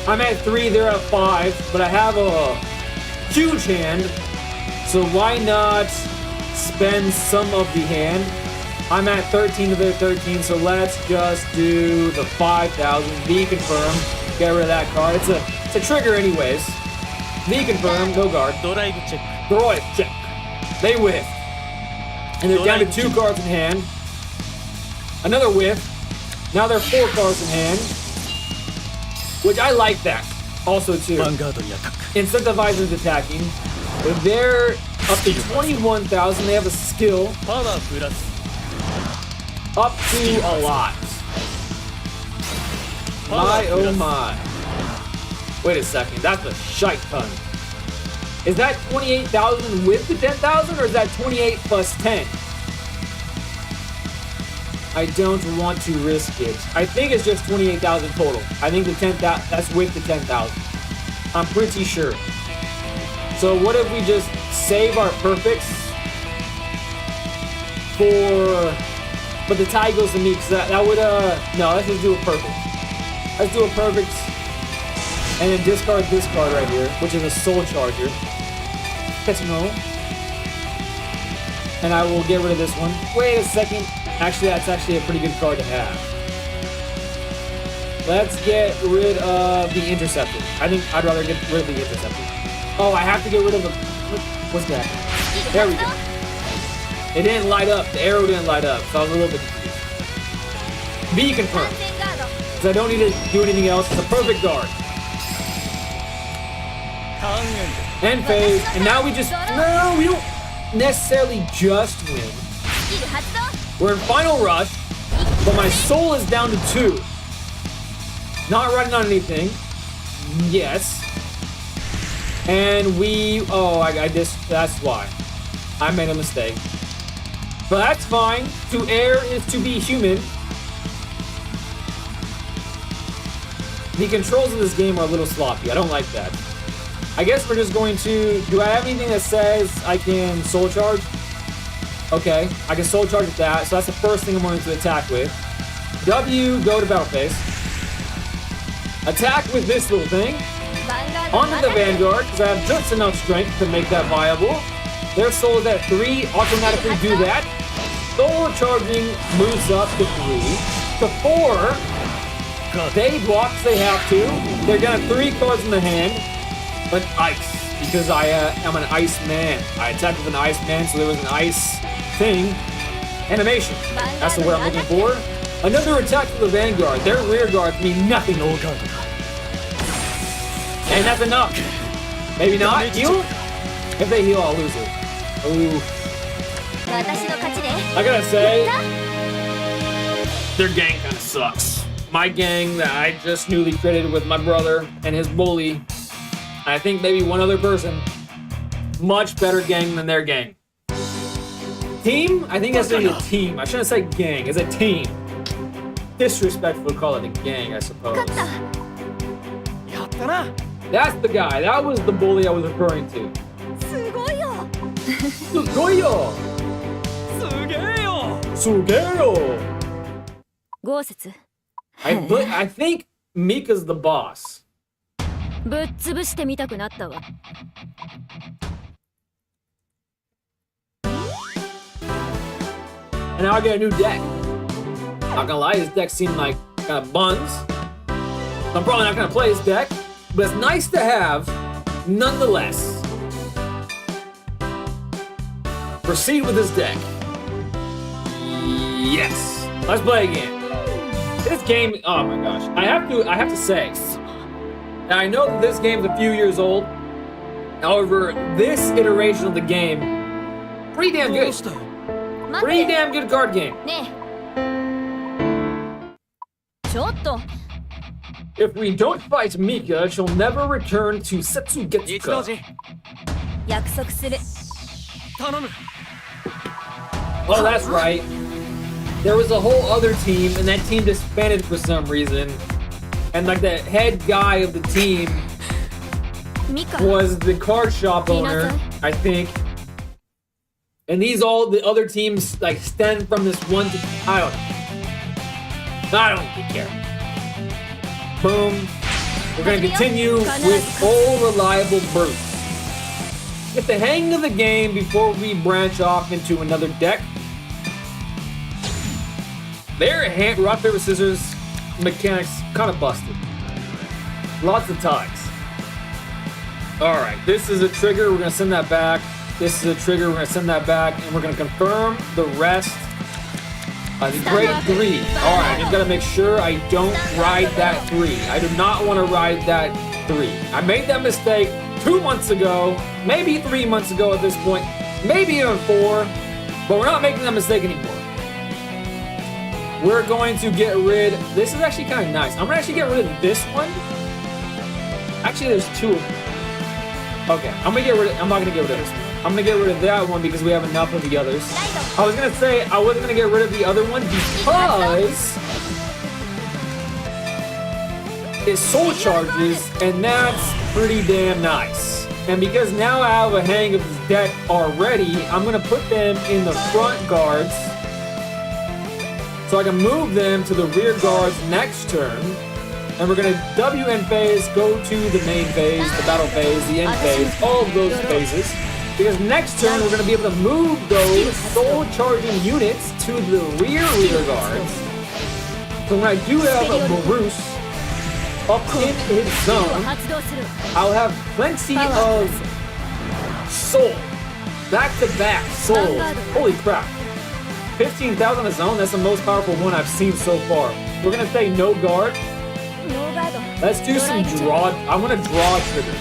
I'm at 3, they're at 5, but I have a huge hand, so why not spend some of the hand? I'm at 13 to their 13, so let's just do the 5,000. V confirm. Get rid of that card. It's a trigger anyways. V confirm. No guard. Drive check. They whiff. And they're down to 2 cards in hand. Another whiff. Now they're 4 cards in hand. Which I like that. Also too. Incentivizes attacking. They're up to 21,000. They have a skill. Up to a lot. My oh my. Wait a second, that's a shite ton. Is that 28,000 with the 10,000 or is that 28 plus 10? I don't want to risk it. I think it's just 28,000 total. I think the 10,000, that's with the 10,000. I'm pretty sure. So what if we just save our perfects for, but the tie goes to me because that would, no, let's just do a perfect. Let's do a perfect and then discard this card right here, which is a soul charger. Ketano. And I will get rid of this one. Wait a second. Actually, that's actually a pretty good card to have. Let's get rid of the Interceptor. I think I'd rather get rid of the Interceptor. Oh, I have to get rid of the... What's that? There we go. It didn't light up. The arrow didn't light up, so I was a little bit confused. B confirmed. Because I don't need to do anything else. It's a perfect guard. And phase. And now we just... No, we don't necessarily just win. We're in final rush, but my soul is down to 2. Not running on anything. Yes. And we... Oh, I just... That's why. I made a mistake. But that's fine. To err is to be human. The controls of this game are a little sloppy. I don't like that. I guess we're just going to... Do I have anything that says I can soul charge? Okay, I can soul charge with that. So that's the first thing I'm going to attack with. W, go to battle phase. Attack with this little thing. Onto the Vanguard, because I have just enough strength to make that viable. Their soul is at 3, automatically do that. Soul charging moves up to 3. To 4, they block, they have to. They're gonna have 3 cards in the hand. But ice, because I am an ice man. I attacked with an ice man, so there was an ice thing. Animation, that's the word I'm looking for. Another attack to the Vanguard. Their rear guards mean nothing. And that's enough. Maybe not. Heal? If they heal, I'll lose it. Ooh. I gotta say, their gang kind of sucks. My gang that I just newly created with my brother and his bully, I think maybe one other person, much better gang than their gang. Team? I think that's a team. I shouldn't say gang. It's a team. disrespectful to call it a gang, I suppose. 勝った。やったな。 That's the guy. That was the bully I was referring to. すごいよ。 Sugoyo! すげえよ。 Sugeyo! 豪雪。 I think Mika's the boss. ぶっ潰してみたくなったわ。 And now I get a new deck. Not gonna lie, this deck seemed like kind of buns. I'm probably not gonna play this deck, but it's nice to have nonetheless. Proceed with this deck. Yes. Let's play again. This game, oh my gosh. I have to say, now I know that this game's a few years old. However, this iteration of the game, pretty damn ど good. うしたよ。 待 Pretty って damn good card game. ねえ。ちょっと。 If we don't fight Mika, she'll never return to 一同 Setsugetsuka. 時。約束する。頼む。 Oh, that's right. There was a whole other team, and that team disbanded for some reason. And like the head guy of the team ミカ。 was the card shop owner, I think. And all the other teams like stem from this one. I don't really care. Boom. We're gonna continue with old reliable Bruce. Get the hang of the game before we branch off into another deck. Their rock, paper, scissors mechanics kind of busted. Lots of ties. Alright, this is a trigger, we're gonna send that back. This is a trigger, we're gonna send that back, and we're gonna confirm the rest. The grade 3. Alright, I just gotta make sure I don't ride that 3. I do not want to ride that 3. I made that mistake 2 months ago, maybe 3 months ago at this point, maybe even 4, but we're not making that mistake anymore. We're going to get rid. This is actually kind of nice. I'm gonna actually get rid of this one. Actually, there's 2 of them. Okay, I'm not gonna get rid of this one. I'm gonna get rid of that one because we have enough of the others. I was gonna say I wasn't gonna get rid of the other one because it soul charges, and that's pretty damn nice. And because now I have a hang of this deck already, I'm gonna put them in the front guards so I can move them to the rear guards next turn. And we're gonna W end phase, go to the main phase, the battle phase, the end phase, all of those phases. Because next turn we're gonna be able to move those soul charging units to the rear guards. So when I do have a Bruce up in his zone, I'll have plenty of soul. Back-to-back souls. Holy crap. 15,000 a zone, that's the most powerful one I've seen so far. We're gonna say no guard. Let's do some draw. I'm gonna draw a trigger.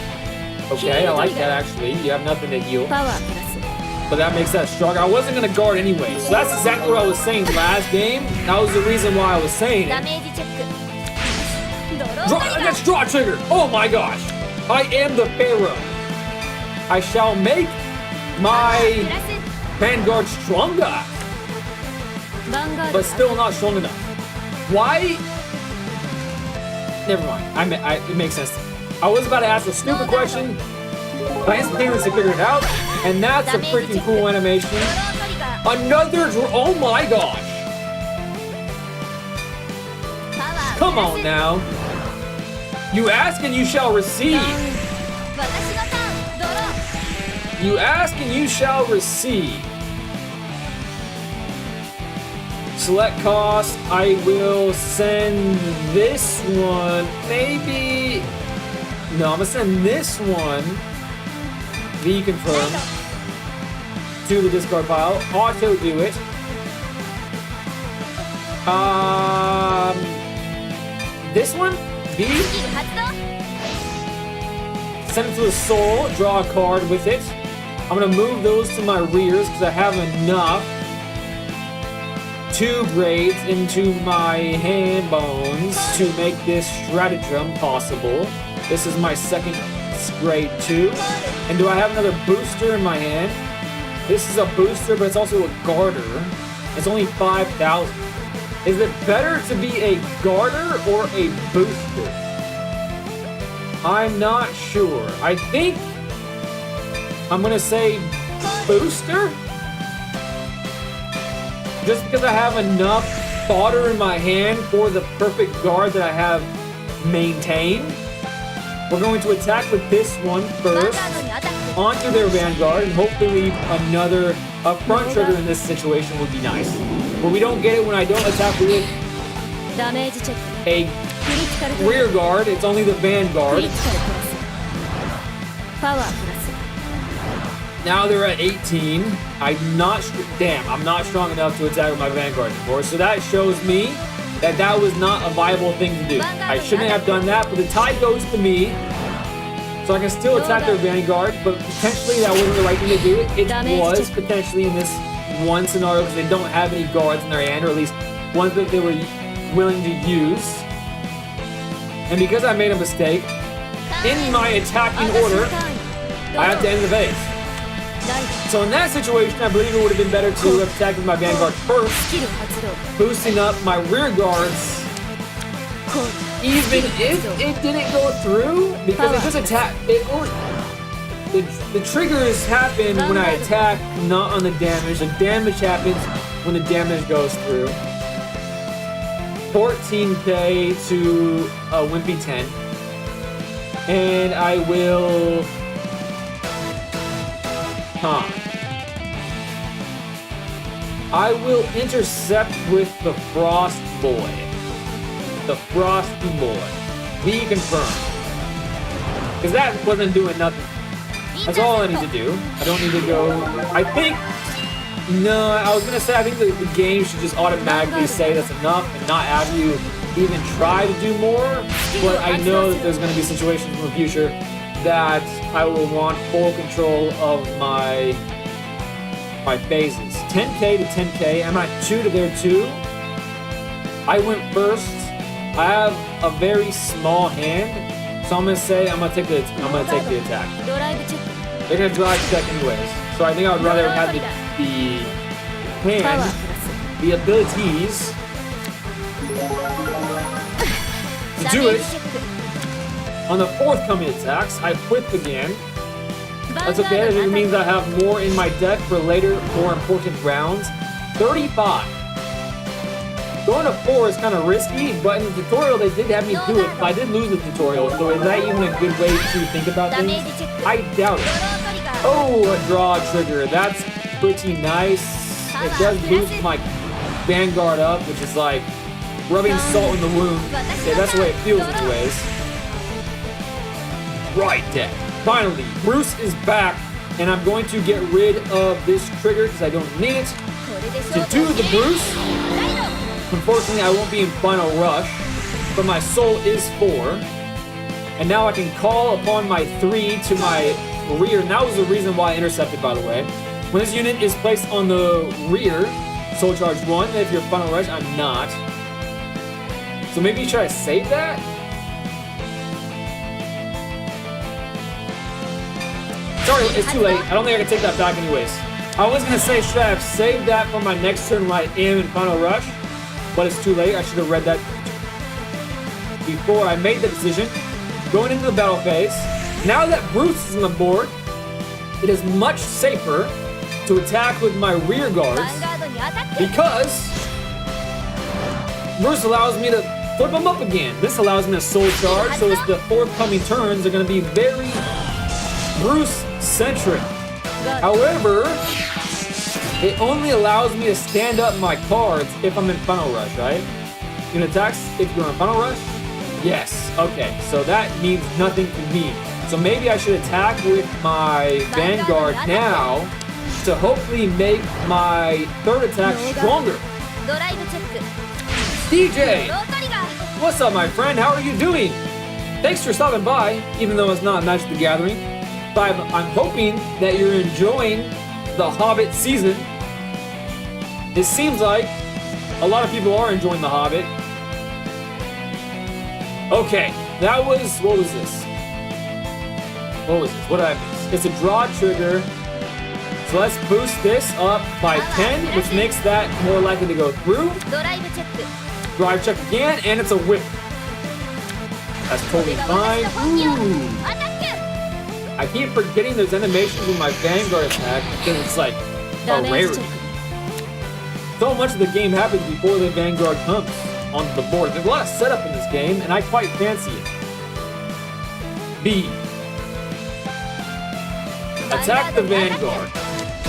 Okay, I like that actually. You have nothing to heal. But that makes that stronger. I wasn't gonna guard anyway. So that's exactly what I was saying last game. That was the reason why I was saying it. Let's draw a trigger. Oh my gosh. I am the Pharaoh. I shall make my Vanguard stronger. But still not strong enough. Why? Never mind. It makes sense. I was about to ask a stupid question, but I instantaneously figured it out, and that's a freaking cool animation. Another oh my gosh! Come on now. You ask and you shall receive. You ask and you shall receive. Select cost, I will send this one, maybe, no, I'm gonna send this one, V confirm, to the discard pile, auto do it. This one, V, send it to the soul, draw a card with it. I'm gonna move those to my rears because I have enough. 2 grades into my hand bones to make this stratagem possible. This is my second grade 2. And do I have another booster in my hand? This is a booster, but it's also a garter. It's only 5,000. Is it better to be a guarder or a booster? I'm not sure. I think I'm gonna say booster? Just because I have enough fodder in my hand for the perfect guard that I have maintained. We're going to attack with this one first onto their Vanguard, and hopefully a front trigger in this situation would be nice. But we don't get it when I don't attack with a rear guard. It's only the Vanguard. Now they're at 18. I'm not strong enough to attack with my Vanguard anymore. So that shows me that that was not a viable thing to do. I shouldn't have done that, but the tie goes to me. So I can still attack their Vanguard, but potentially that wasn't the right thing to do. It was potentially in this one scenario because they don't have any guards in their hand, or at least ones that they were willing to use. And because I made a mistake, in my attacking order, I have to end the phase. So in that situation, I believe it would have been better to have attacked with my Vanguard first, boosting up my rear guards, even if it didn't go through, because it just attacked. The triggers happen when I attack, not on the damage. The damage happens when the damage goes through. 14k to a Wimpy 10. And I will... I will intercept with the Frost Boy. The Frosty Boy. Be confirmed. Because that wasn't doing nothing. That's all I need to do. I don't need to go... I think... No, I was going to say I think the game should just automatically say that's enough and not have you even try to do more. But I know that there's going to be situations in the future that I will want full control of my phases. 10k to 10k. I'm at 2 to their 2. I went first. I have a very small hand, so I'm gonna say I'm gonna take the attack. They're gonna drive check anyways. So I think I would rather have the hand, the abilities to do it. On the forthcoming attacks, I whip again. That's okay, it means I have more in my deck for later, more important rounds. 35. Going to 4 is kind of risky, but in the tutorial they did have me do it. I did lose the tutorial, so is that even a good way to think about things? I doubt it. Oh, a draw trigger. That's pretty nice. It does boost my Vanguard up, which is like rubbing salt in the wound. Okay, that's the way it feels anyways. Right, deck. Finally, Bruce is back, and I'm going to get rid of this trigger because I don't need it. To do the Bruce, unfortunately I won't be in Final Rush, but my soul is 4. And now I can call upon my 3 to my rear, and that was the reason why I intercepted, by the way. When this unit is placed on the rear, soul charge 1, if you're Final Rush, I'm not. So maybe you try to save that? Sorry, it's too late. I don't think I can take that back anyways. I was going to say, should I have saved that for my next turn when I am in Final Rush? But it's too late. I should have read that before I made the decision. Going into the battle phase. Now that Bruce is on the board, it is much safer to attack with my rear guards because Bruce allows me to flip them up again. This allows me to soul charge, so it's the forthcoming turns are going to be very Bruce-centric. However, it only allows me to stand up my cards if I'm in Final Rush, right? You can attack if you're in Final Rush? Yes. Okay, so that means nothing to me. So maybe I should attack with my Vanguard now to hopefully make my third attack stronger. DJ! What's up, my friend? How are you doing? Thanks for stopping by, even though it's not Magic the Gathering. But I'm hoping that you're enjoying the Hobbit season. It seems like a lot of people are enjoying the Hobbit. Okay, that was... What was this? What was this? What did I miss? It's a draw trigger. So let's boost this up by 10, which makes that more likely to go through. ドライブチェック Drive check again, and it's a whip. That's totally fine. ア Ooh. タッ I keep forgetting there's animations with my Vanguard attack because it's like クダ a メージチ rarity. ェック So much of the game happens before the Vanguard comes onto the board. There's a lot of setup in this game, and I quite fancy it. B. Attack the Vanguard.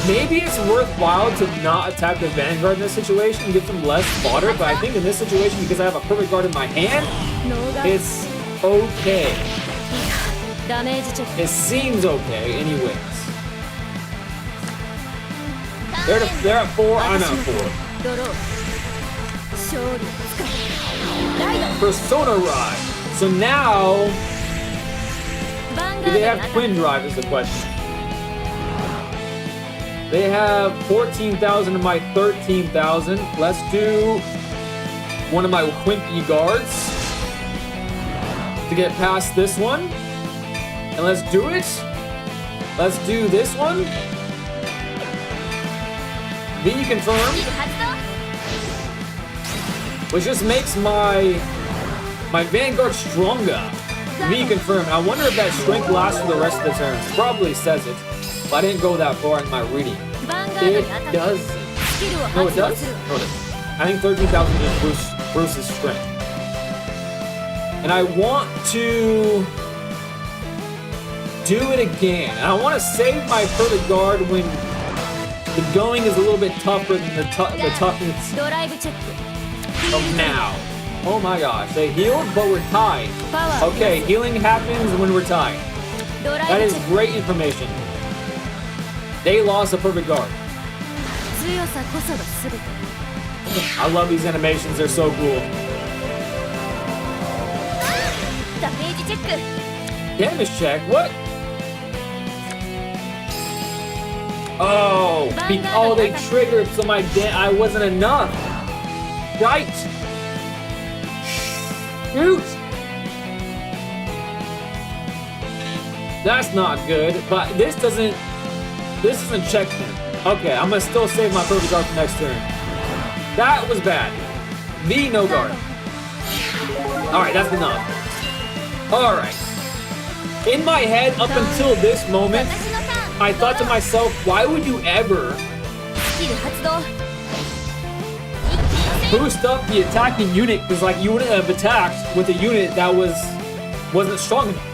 Maybe it's worthwhile to not attack the Vanguard in this situation and give them less fodder, but I think in this situation, because I have a perfect guard in my hand, ノーガン it's okay. ダメージチェック It seems okay, anyways. They're at 4, I'm at 4. ドロー勝利をつかむライド Persona Ride. So now, バンガ do ー they ド have にアタッ Twin Drive is the question. They have 14,000 of my 13,000. Let's do one of my Wimpy guards to get past this one. And let's do it. Let's do this one. V ク confirmed, 発動 which just makes my Vanguard stronger. V confirmed. I wonder if that strength lasts for the rest of the turns. Probably says it, but I didn't go that far in my reading. バンガード It にアタック doesn't. スキルを No, it 発動 does? する No, it doesn't. I think 13,000 is Bruce's strength. And I want to do it again. And I want to save my perfect guard when the going is a little bit tougher than the toughness ドライブチェック of now. Oh my gosh. They healed, but we're tied. パワーを Okay, healing happens when we're tied. ドラ That イブ is チェック great information. They lost a perfect guard. 強さこそが全て I love these animations. They're so cool. ダメージチェック Damage check? What? Oh, oh, they triggered, so I wasn't enough. Right. Shoot. That's not good, but this doesn't check me. Okay, I'm gonna still save my perfect guard for next turn. That was bad. V no guard. Alright, that's enough. Alright. In my head, up until this moment, 私のターン I thought to myself, why would you ever スキル発動 boost up the attacking unit? Because like you wouldn't have attacked with a unit that wasn't strong enough.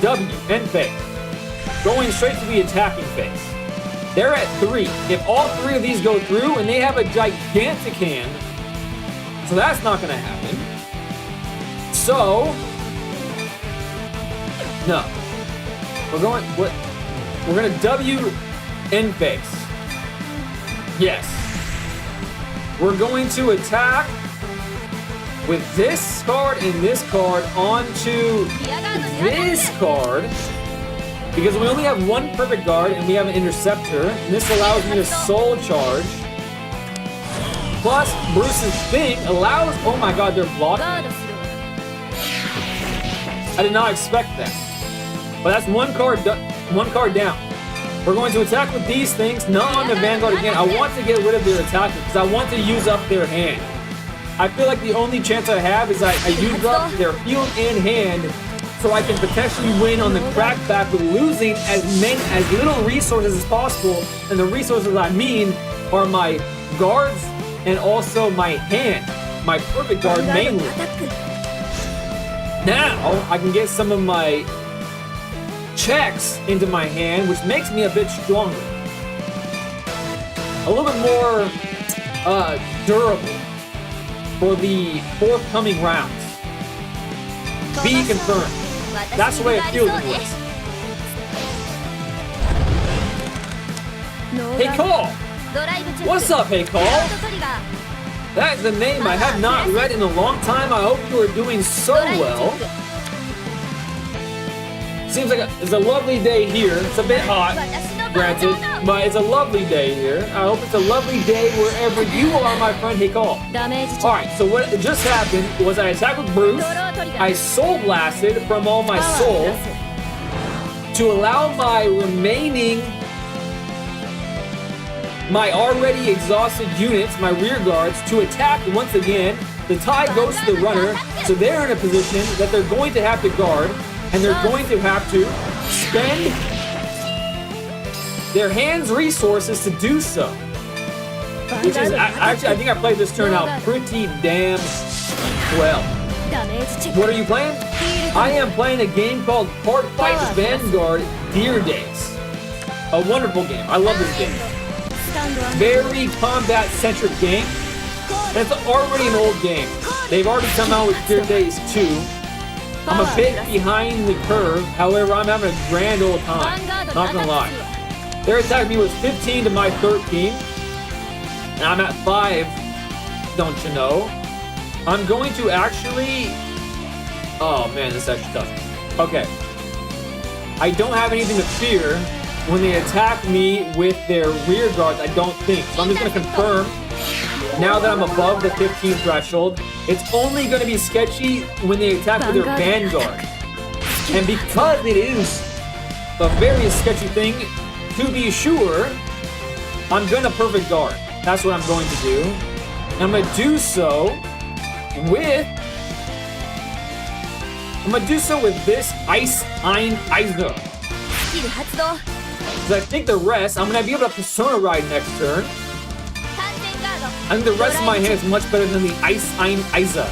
W, end phase. Going straight to the attacking phase. They're at 3. If all 3 of these go through, and they have a gigantic hand, so that's not gonna happen. So no. We're gonna W end phase. Yes. We're going to attack with this card and this card onto リアガードにアタッ this ク card because we only have one perfect guard and we have an interceptor, and this allows me to soul charge. Plus, Bruce's thing allows. Oh my god, they're blocking. ガードするわ I did not expect that. But that's one card down. We're going to attack with these things, not on the Vanguard again. I want to get rid of their attacker because I want to use up their hand. I feel like the only chance I have is I use up their field and hand so I can potentially win on the crackback with losing as little resources as possible. And the resources I mean are my guards and also my hand. My perfect guard ガードに mainly. アタック Now I can get some of my checks into my hand, which makes me a bit stronger. A little bit more durable for the forthcoming rounds. Be confirmed. That's the way it feels, boys. ノー Hey ガー Cole! ドドライブチェック What's up, Hey グ Cole? ラウンドトリガー That is a name I have not read in a long time. I hope you are doing so ドライブチェ well. ック Seems like it's a lovely day here. It's a bit hot, 私のバージ granted, ョンだ but it's a lovely day here. I hope it's a lovely day wherever you are, my friend. Hey, Cole. ダメージチェッ Alright, so what just happened was I attacked with Bruce. クドロートリガ I ー soul blasted from all my パワーを soul 出す to allow my remaining my already exhausted units, my rear guards, to attack once again. The tie goes to the runner, so they're in a position that they're going to have to guard, and they're going to have to spend their hands' resources to do so. Which is, actually, I think I played this turn out pretty damn well. What are you playing? I am playing a game called Cardfight Vanguard Dear Days. A wonderful game. I love this game. Very combat-centric game. And it's already an old game. They've already come out with Dear Days 2. I'm a bit behind the curve. However, I'm having a grand old time. Not gonna lie. Their attack me was 15 to my 13. And I'm at 5, don't you know? I'm going to actually... Oh man, this is actually tough. Okay. I don't have anything to fear when they attack me with their rear guards, I don't think. So I'm just going to confirm, now that I'm above the 15 threshold, it's only going to be sketchy when they attack with their vanguard. And because it is a very sketchy thing, to be sure, I'm going to perfect guard. That's what I'm going to do. And I'm going to do so with... this Ice Ein Eiser. Because I think the rest, I'm going to be able to Persona Ride next turn. I think the rest of my hand is much better than the Ice Ein Eiser.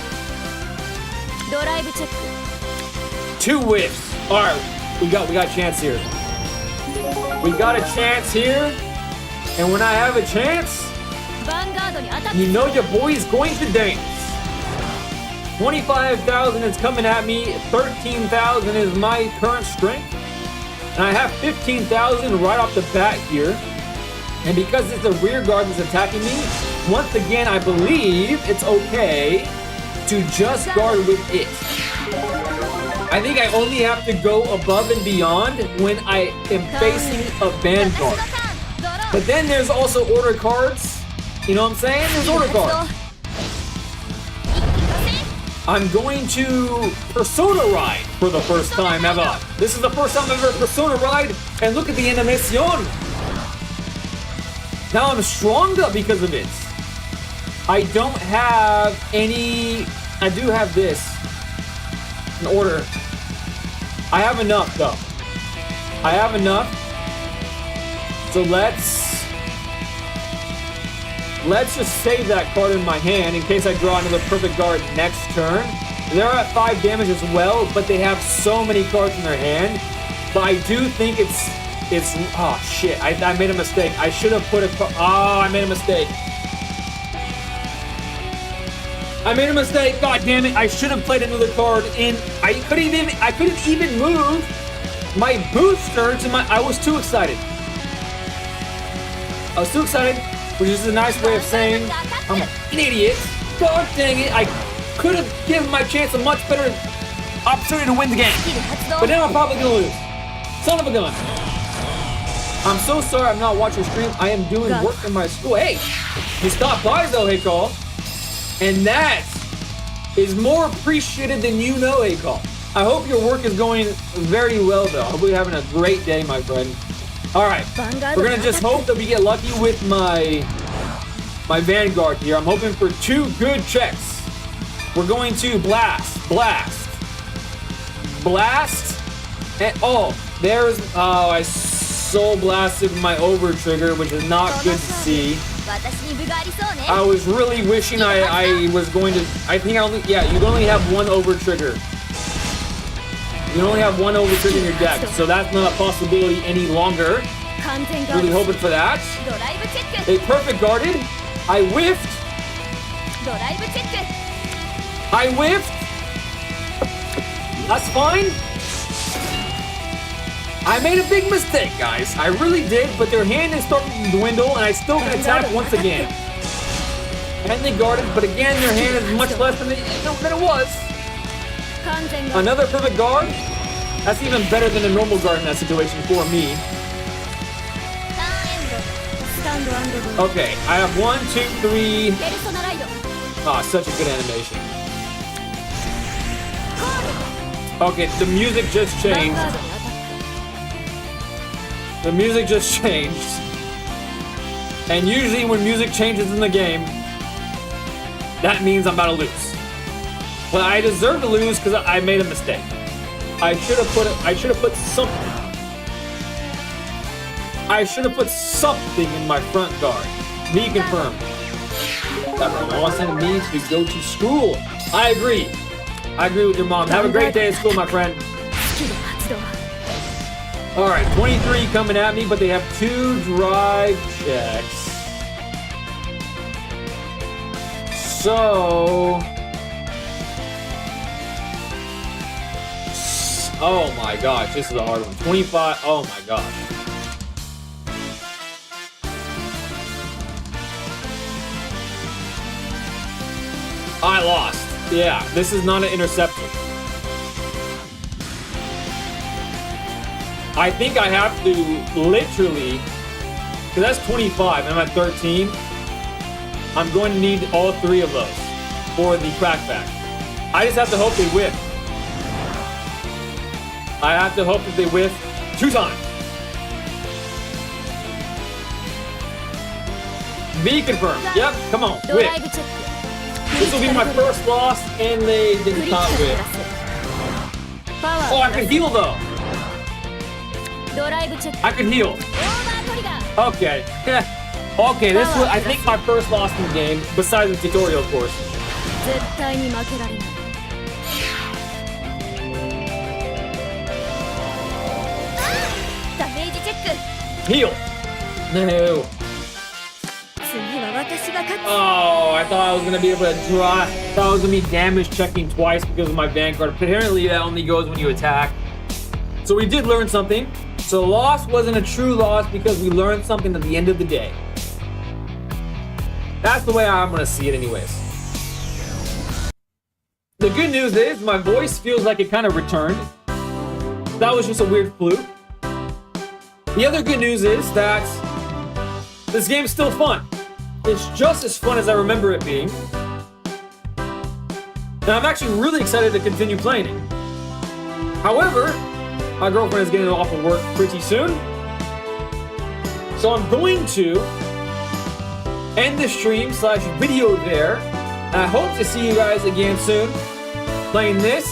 2 whiffs. Alright, we got a chance here. We got a chance here. And when I have a chance, you know your boy is going to dance. 25,000 is coming at me. 13,000 is my current strength. And I have 15,000 right off the bat here. And because it's a rear guard that's attacking me, once again, I believe it's okay to just guard with it. I think I only have to go above and beyond when I am facing a Vanguard. But then there's also order cards. You know what I'm saying? There's order cards. I'm going to Persona Ride for the first time ever. This is the first time I've ever Persona Ride, and look at the animation. Now I'm stronger because of it. I don't have any... I do have this in order. I have enough though. I have enough. So let's just save that card in my hand in case I draw another perfect guard next turn. They're at 5 damage as well, but they have so many cards in their hand. But I do think it's oh shit, I made a mistake. I should have put a I made a mistake. I made a mistake. God damn it. I should have played another card in. I couldn't even move my booster to my... I was too excited. I was too excited, which is a nice way of saying I'm an idiot. God dang it. I could have given my chance a much better opportunity to win the game. But now I'm probably going to lose. Son of a gun. I'm so sorry I'm not watching stream. I am doing work in my school. Hey, you stopped by though, hey call. And that is more appreciated than you know, hey call. I hope your work is going very well though. I hope you're having a great day, my friend. All right, we're gonna just hope that we get lucky with my Vanguard here. I'm hoping for 2 good checks. We're going to blast, and I soul blasted my over trigger, which is not good to see. I was really wishing I was going to. I think you can only have 1 over trigger. You can only have 1 over trigger in your deck, so that's not a possibility any longer. Really hoping for that. They perfect guarded. I whiffed. That's fine. I made a big mistake, guys. I really did, but their hand is starting to dwindle, and I still can attack once again. And they guarded, but again, their hand is much less than it was. Another perfect guard. That's even better than a normal guard in that situation for me. Okay, I have 1, 2, 3. Ah, such a good animation. Okay, the music just changed. The music just changed. And usually when music changes in the game, that means I'm about to lose. But I deserve to lose because I made a mistake. I should have put something. I should have put something in my front guard. Me confirmed. I want to send me to go to school. I agree. I agree with your mom. Have a great day at school, my friend. All right, 23 coming at me, but they have 2 drive checks. So, oh my gosh, this is a hard one. 25. Oh my gosh. I lost. Yeah, this is not an interception. I think I have to literally, because that's 25 and I'm at 13. I'm going to need all 3 of those for the crackback. I just have to hope they whiff. I have to hope that they whiff 2 times. B confirmed. Yep, come on, whiff. This will be my first loss, and they did not whiff. Oh, I can heal though. I can heal. Okay. Okay, this was, I think, my first loss in the game, besides the tutorial, of course. Heal! No. Oh, I thought I was gonna be able to draw. I thought I was gonna be damage checking twice because of my Vanguard. Apparently, that only goes when you attack. So we did learn something. So loss wasn't a true loss because we learned something at the end of the day. That's the way I'm gonna see it anyways. The good news is my voice feels like it kind of returned. That was just a weird fluke. The other good news is that this game's still fun. It's just as fun as I remember it being. And I'm actually really excited to continue playing it. However, my girlfriend is getting off of work pretty soon. So I'm going to end the stream / video there. And I hope to see you guys again soon. Playing this,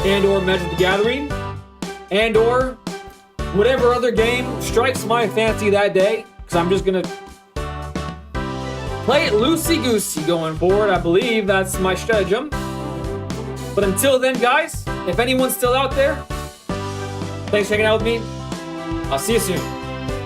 and or Magic the Gathering, and or whatever other game strikes my fancy that day. Because I'm just going to play it loosey-goosey going forward. I believe that's my stratagem. But until then, guys, if anyone's still out there, thanks for hanging out with me. I'll see you soon.